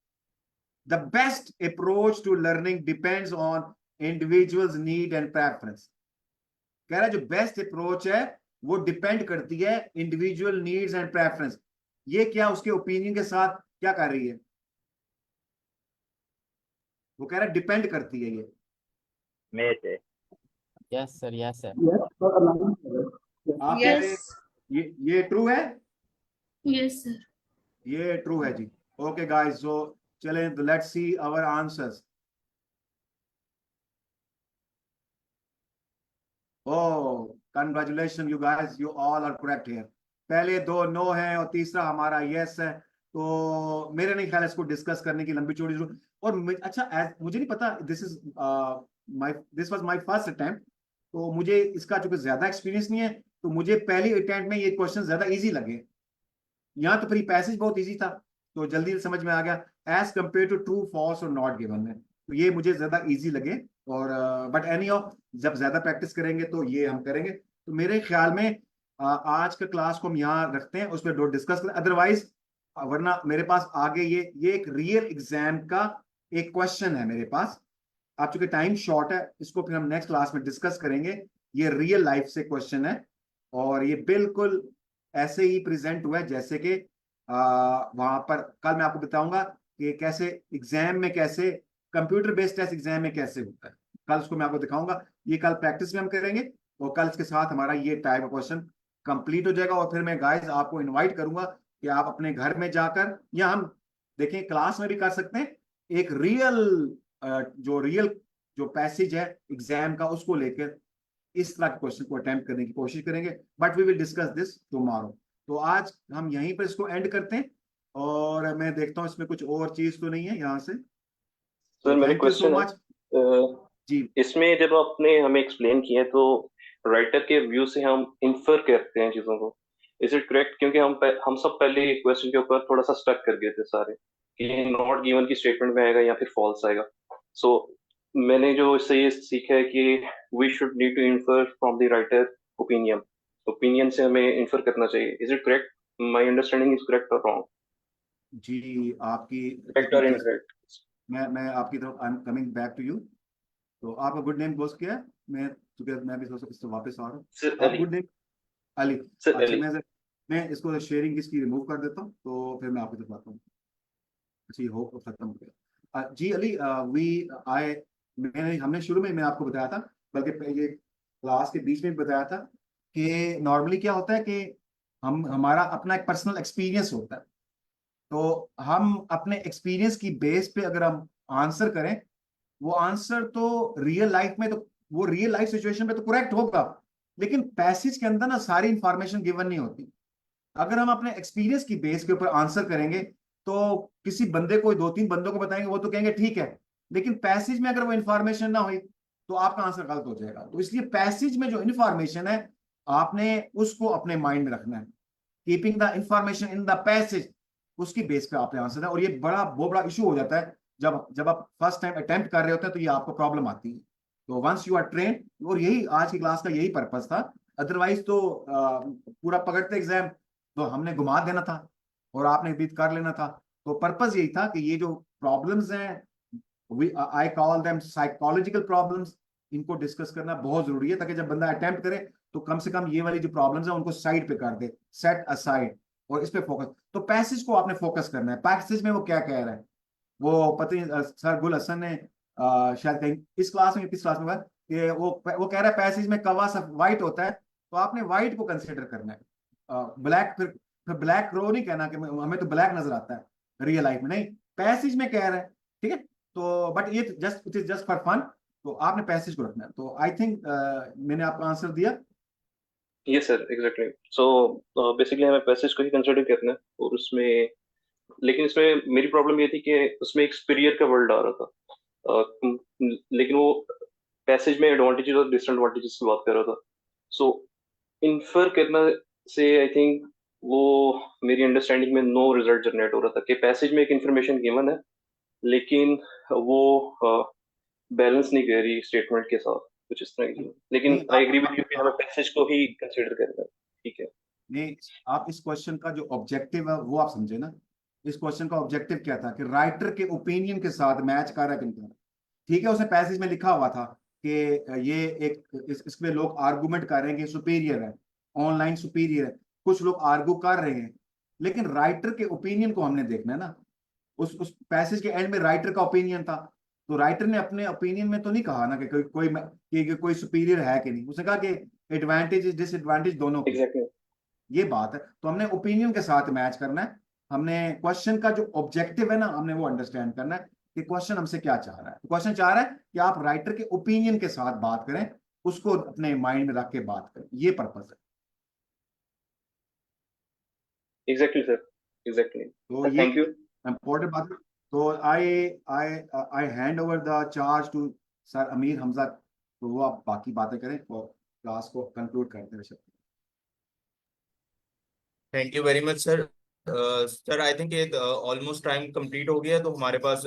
The best approach to learning depends on individuals need and preference. कह रहा है जो बेस्ट अप्रोच है वो डिपेंड करती है इंडिविजुअल नीड्स एंड प्रेफरेंस। ये क्या उसके ओपिनियन के साथ क्या कर रही है? वो कह रहा है डिपेंड करती है ये। may say. Yes, sir. Yes, sir. आप कह रहे Yes. ये ट्रू है, Yes, sir. ये ट्रू है जी। ओके गाइस, सो चलें तो let's see our answers. Oh congratulation you guys, you all are correct here. पहले दो नो है और तीसरा हमारा यस है। तो मेरे नहीं ख्याल इसको डिस्कस करने की लंबी चौड़ी जरूरत। और अच्छा, मुझे नहीं पता, this was my first attempt, तो मुझे इसका चूंकि ज्यादा एक्सपीरियंस नहीं है तो मुझे पहली अटेम्प्ट में ये क्वेश्चन ज्यादा इजी लगे। यहाँ तो फिर पैसेज बहुत इजी था तो जल्दी समझ में आ गया as compare to true false और नॉट गिवन में, तो ये मुझे ज्यादा इजी लगे। और बट एनी ऑफ जब ज्यादा प्रैक्टिस करेंगे तो ये हम करेंगे। तो मेरे ख्याल में आज का क्लास को हम यहाँ रखते हैं, उस पर डिस्कस करें। अदरवाइज वरना मेरे पास आगे ये एक रियल एग्जाम का एक क्वेश्चन है मेरे पास। आप चूंकि टाइम शॉर्ट है, इसको फिर हम नेक्स्ट क्लास में डिस्कस करेंगे। ये रियल लाइफ से क्वेश्चन है और ये बिल्कुल ऐसे ही प्रेजेंट हुआ है जैसे कि वहां पर कल मैं आपको बताऊंगा कि कैसे एग्जाम में, कैसे कंप्यूटर बेस्ड टेस्ट एग्जाम में कैसे होता है। कल उसको मैं आपको दिखाऊंगा, ये कल प्रैक्टिस में हम करेंगे और कल इसके साथ हमारा ये टाइप ऑफ क्वेश्चन कंप्लीट हो जाएगा। और फिर मैं गाइस आपको इनवाइट करूंगा कि आप अपने घर में जाकर, या हम देखें क्लास में भी कर सकते हैं, एक रियल जो पैसेज है एग्जाम का उसको लेकर इस तरह के क्वेश्चन को अटेम्प्ट करने की कोशिश करेंगे। But we will discuss this tomorrow. तो आज हम यहीं पर इसको एंड करते हैं और मैं देखता हूँ इसमें कुछ और चीज तो नहीं है यहाँ से। सर मेरे थैंक यू सो क्वेश्चन है मच जी। इसमें जब आपने हमें एक्सप्लेन किया तो राइटर के व्यू से हम इंफर करते हैं चीजों को, इज इट करेक्ट? क्योंकि हम सब पहले क्वेश्चन के ऊपर थोड़ा सा स्टक कर गए थे सारे कि नॉट गिवन की स्टेटमेंट में आएगा या फिर फॉल्स आएगा। सो मैंने जो इससे ये सीखा है कि we should need to infer from the writer opinion, opinion से हमें इंफर करना चाहिए। Is it correct? My understanding is correct और रॉन्ग? जी आपकी करेक्ट और इनकरेक्ट? मैं आपकी तरफ I am coming back to you. तो आपका गुड नेम बोस क्या है? मैं भी इससे वापस आ रहा हूँ। सर आप Ali. Good name Ali. Sir अच्छा, अली। मैं इसको शेयरिंग इसकी रिमूव कर देता हूँ तो फिर मैं आपकी तरफ आता हूँ। अच्छा ये हो खत्म हो गया। जी अली, हमने शुरू में मैं आपको बताया था, बल्कि ये क्लास के बीच में भी बताया था कि नॉर्मली क्या होता है कि हमारा अपना एक पर्सनल एक्सपीरियंस होता है। तो हम अपने एक्सपीरियंस की बेस पे अगर हम आंसर करें, वो आंसर तो रियल लाइफ में, तो वो रियल लाइफ सिचुएशन पे तो करेक्ट होगा, लेकिन पैसेज के अंदर ना सारी इंफॉर्मेशन गिवन नहीं होती। अगर हम अपने एक्सपीरियंस की बेस के ऊपर आंसर करेंगे तो किसी बंदे को, दो तीन बंदों को बताएंगे, वो तो कहेंगे ठीक है, लेकिन पैसेज में अगर वो इंफॉर्मेशन ना हुई तो आपका आंसर गलत हो जाएगा। तो इसलिए पैसेज में जो इंफॉर्मेशन है आपने उसको अपने माइंड में रखना है। Keeping the information in the passage, उसकी बेस पे आपने आंसर है। और ये बहुत बड़ा इशू हो जाता है जब आप फर्स्ट टाइम अटेम्प्ट कर रहे होते हैं, तो ये आपको प्रॉब्लम आती है। तो वंस यू आर ट्रेन, और यही आज की क्लास का यही पर्पस था। अदरवाइज तो पूरा पकड़ते एग्जाम तो हमने घुमा देना था और आपने बीत कर लेना था। तो पर्पस यही था कि ये जो प्रॉब्लम्स हैं, I call them psychological problems, इनको डिस्कस करना बहुत जरूरी है, ताकि जब बंदा अटेम्प्ट करे तो कम से कम ये वाली जो प्रॉब्लम्स है उनको साइड पे कर दे, सेट असाइड, और इस पे फोकस। तो पैसेज को आपने फोकस करना है। पैसेज में वो क्या कह रहा है, वो पता नहीं, सर गुल हसन ने शायद कहीं इस क्लास में, किस क्लास में बात कि वो कह रहा है पैसेज में कवा सब व्हाइट होता है, तो आपने व्हाइट को कंसिडर करना है। ब्लैक फिर ब्लैक रो नहीं कहना कि हमें तो ब्लैक नजर आता है रियल लाइफ में, नहीं, पैसेज में कह रहा है, ठीक है। तो बट ये it is just for fun, तो आपने पैसेज को रखना है। तो आई थिंक मैंने आपको आंसर दिया। Yes sir, exactly. So basically हमें पैसेज को ही कंसिडर करना है और उसमें लेकिन इसमें मेरी प्रॉब्लम ये थी कि उसमें एक सुपीरियर का वर्ड आ रहा था। लेकिन वो पैसेज में एडवांटेजेस और डिसएडवांटेजेस की बात कर रहा था। सो इन्फर करना से आई थिंक वो मेरी अंडरस्टैंडिंग में नो रिजल्ट जनरेट हो रहा था कि पैसेज में एक इंफॉर्मेशन गिवन है, लेकिन वो बैलेंस नहीं कर रही स्टेटमेंट के साथ, कुछ इस तरह की। लेकिन नहीं, आई एग्री विद यू कि हमें पैसेज को ही कंसीडर करना है। ठीक है। नहीं, आप इस क्वेश्चन का जो ऑब्जेक्टिव है वो आप समझे ना। इस क्वेश्चन का ऑब्जेक्टिव क्या था कि राइटर के ओपिनियन के साथ मैच कर रहा है कि नहीं कर रहा। ठीक है, उसने पैसेज में लिखा हुआ था कि ये एक इसमें लोग आर्गुमेंट कर रहे हैं कि सुपीरियर है, ऑनलाइन सुपीरियर है, कुछ लोग आर्गू कर रहे हैं, लेकिन राइटर के ओपिनियन को हमने देखना है ना। उस पैसेज के एंड में राइटर का ओपिनियन था, तो राइटर ने अपने ओपिनियन में तो नहीं कहा ना कि कोई सुपीरियर है कि नहीं। उसने कहा कि एडवांटेज डिसएडवांटेज दोनों की, एग्जैक्टली। ये बात है। तो हमने ओपिनियन के साथ मैच करना है। हमने क्वेश्चन का जो ऑब्जेक्टिव है ना, हमने वो अंडरस्टैंड करना है कि क्वेश्चन हमसे क्या चाह रहा है। क्वेश्चन चाह रहा है कि आप राइटर के ओपिनियन के साथ बात करें, उसको अपने माइंड में रख के बात करें, ये पर्पज है। Exactly sir, exactly. तो ये थैंक यू। इम्पोर्टेंट बात है। तो I I I hand over the charge to sir Amir Hamza, तो वो आप बाकी बातें करें और क्लास को कंक्लूड करते हैं। Thank you very much sir. Sir I think almost time complete हो गया, तो हमारे पास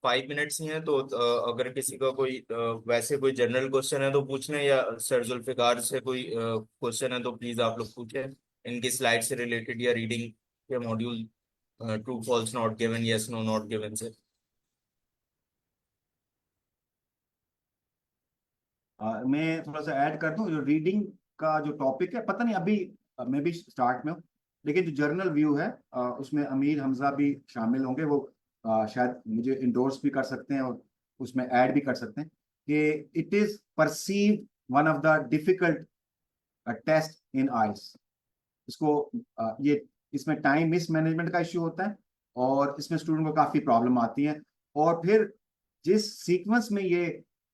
5 मिनट्स ही हैं। तो अगर किसी का कोई वैसे कोई जनरल क्वेश्चन है तो पूछ लें, या सर जुल्फिकार से कोई क्वेश्चन है तो प्लीज आप लोग पूछें इनकी स्लाइड से रिलेटेड या रीडिंग के module true false not given yes no not given से। मैं थोड़ा सा ऐड कर दूं, जो रीडिंग का जो टॉपिक है, पता नहीं अभी मैं भी स्टार्ट में हूँ, लेकिन जो जर्नल व्यू है उसमें अमीर हमजा भी शामिल होंगे। वो शायद मुझे इंडोर्स भी कर सकते हैं और उसमें ऐड भी कर सकते हैं कि it is perceive one of the difficult test in eyes. इसको ये इसमें टाइम मिस मैनेजमेंट का इश्यू होता है और इसमें स्टूडेंट को काफ़ी प्रॉब्लम आती है। और फिर जिस सीक्वेंस में ये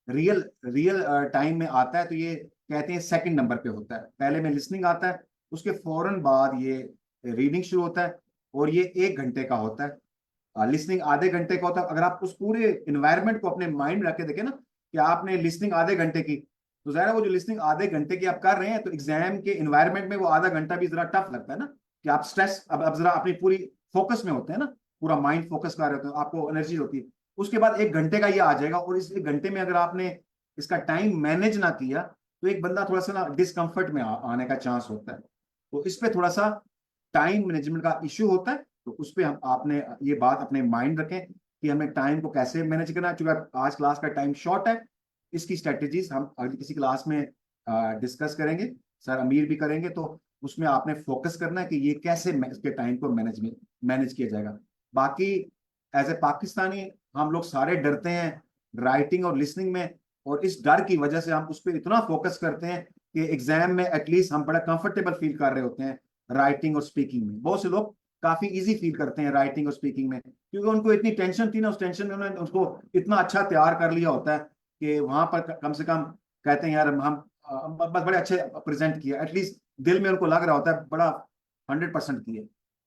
रियल रियल टाइम में आता है, तो ये कहते हैं सेकंड नंबर पे होता है। पहले में लिसनिंग आता है, उसके फौरन बाद ये रीडिंग शुरू होता है, और ये 1 घंटे का होता है। लिसनिंग आधे घंटे का होता है। अगर आप उस पूरे इन्वायरमेंट को अपने माइंड में रख के देखें ना, कि आपने लिसनिंग आधे घंटे की, तो ज़ाहिर है वो जो लिसनिंग आधे घंटे की आप कर रहे हैं, तो एग्जाम के इन्वायरमेंट में वो आधा घंटा भी जरा टफ लगता है ना, कि आप स्ट्रेस अब जरा अपनी पूरी फोकस में होते हैं ना, पूरा माइंड फोकस कर रहे होते हैं, आपको एनर्जी होती है। उसके बाद 1 घंटे का ये आ जाएगा, और इस 1 घंटे में अगर आपने इसका टाइम मैनेज ना किया, तो एक बंदा थोड़ा सा ना डिस्कम्फर्ट में आने का चांस होता है। तो इस पे थोड़ा सा टाइम मैनेजमेंट का इश्यू होता है। तो उस पर हम आपने ये बात अपने माइंड रखें कि हमें टाइम को कैसे मैनेज करना है। चूंकि आज क्लास का टाइम शॉर्ट है, इसकी स्ट्रेटेजीज हम अगली किसी क्लास में डिस्कस करेंगे, सर अमीर भी करेंगे। तो उसमें आपने फोकस करना है कि ये कैसे इसके टाइम को मैनेज किया जाएगा। बाकी एज ए पाकिस्तानी हम लोग सारे डरते हैं राइटिंग और लिसनिंग में, और इस डर की वजह से हम उस पर इतना फोकस करते हैं कि एग्जाम में एटलीस्ट हम बड़ा कंफर्टेबल फील कर रहे होते हैं राइटिंग और स्पीकिंग में। बहुत से लोग काफी इजी फील करते हैं राइटिंग और स्पीकिंग में, क्योंकि उनको इतनी टेंशन थी ना, उस टेंशन में उन्होंने उसको इतना अच्छा तैयार कर लिया होता है कि वहां पर कम से कम कहते हैं यार हम बस बड़े अच्छे प्रेजेंट किया, एटलीस्ट दिल में उनको लग रहा होता है बड़ा 100% किए।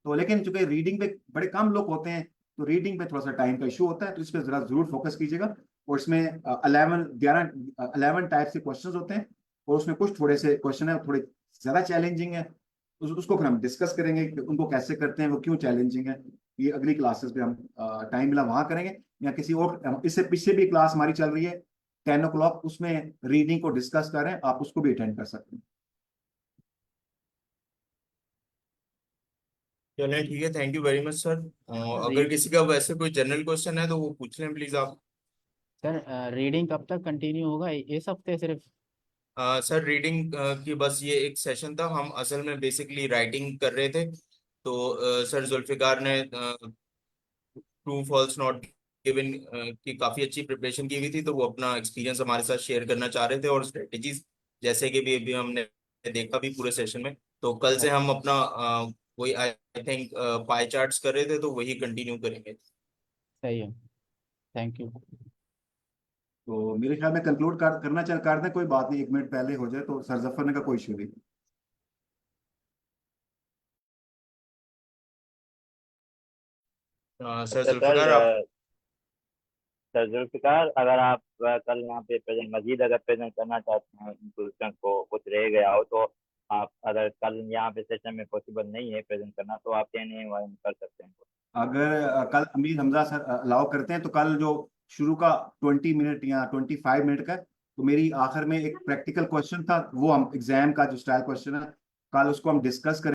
तो लेकिन चूंकि रीडिंग पे बड़े कम लोग होते हैं, तो रीडिंग पे थोड़ा सा टाइम का इशू होता है, तो इस पर जरूर फोकस कीजिएगा। और इसमें 11 टाइप से क्वेश्चन होते हैं, और उसमें कुछ थोड़े से क्वेश्चन है थोड़े ज्यादा चैलेंजिंग है। उसको फिर हम डिस्कस करेंगे कि उनको कैसे करते हैं, वो क्यों चैलेंजिंग है। ये अगली क्लासेस पे हम टाइम मिला वहां करेंगे, या किसी और इससे पीछे भी क्लास हमारी चल रही है 10 o'clock, उसमें रीडिंग को डिस्कस करें, आप उसको भी अटेंड कर सकते हैं। चलिए ठीक है, thank you very much sir. अगर किसी का वैसे कोई जनरल क्वेश्चन है तो वो पूछ लें प्लीज आप। सर रीडिंग कब तक कंटिन्यू होगा, इस हफ्ते सिर्फ? सर रीडिंग की बस ये एक सेशन था, हम असल में बेसिकली राइटिंग कर रहे थे। तो सर जुल्फिकार ने ट्रू फॉल्स नॉट गिवन की काफी अच्छी प्रिपरेशन की हुई थी, तो वो अपना एक्सपीरियंस हमारे साथ शेयर करना चाह रहे थे, और स्ट्रेटेजीज जैसे कि भी अभी हमने देखा भी पूरे सेशन में। तो कल से हम अपना वही आई थिंक पाई चार्ट्स कर रहे थे, तो वही कंटिन्यू करेंगे। सही है, थैंक यू। तो मेरे ख्याल में कंक्लूड करना चल कर दें, कोई बात नहीं, 1 मिनट पहले हो जाए तो सर जफर ने का कोई इशू नहीं। सर अच्छा जुल्फिकार आप सर जुल्फिकार, अगर आप कल यहाँ पे प्रेजेंट मजीद अगर प्रेजेंट करना चाहते हैं क्वेश्चन को, कुछ रह गया हो तो आप, अगर कल यहाँ पे सेशन में पॉसिबल नहीं है प्रेजेंट करना, तो आप कहने कर सकते हैं। अगर कल अमीर हमजा सर अलाउ करते हैं तो कल जो शुरू का 20 मिनट या 25 मिनट का है, तो मेरी आखिर में एक प्रैक्टिकल क्वेश्चन था, वो हम एग्जाम का जो स्टाइल क्वेश्चन है कल उसको हम डिस्कस करें।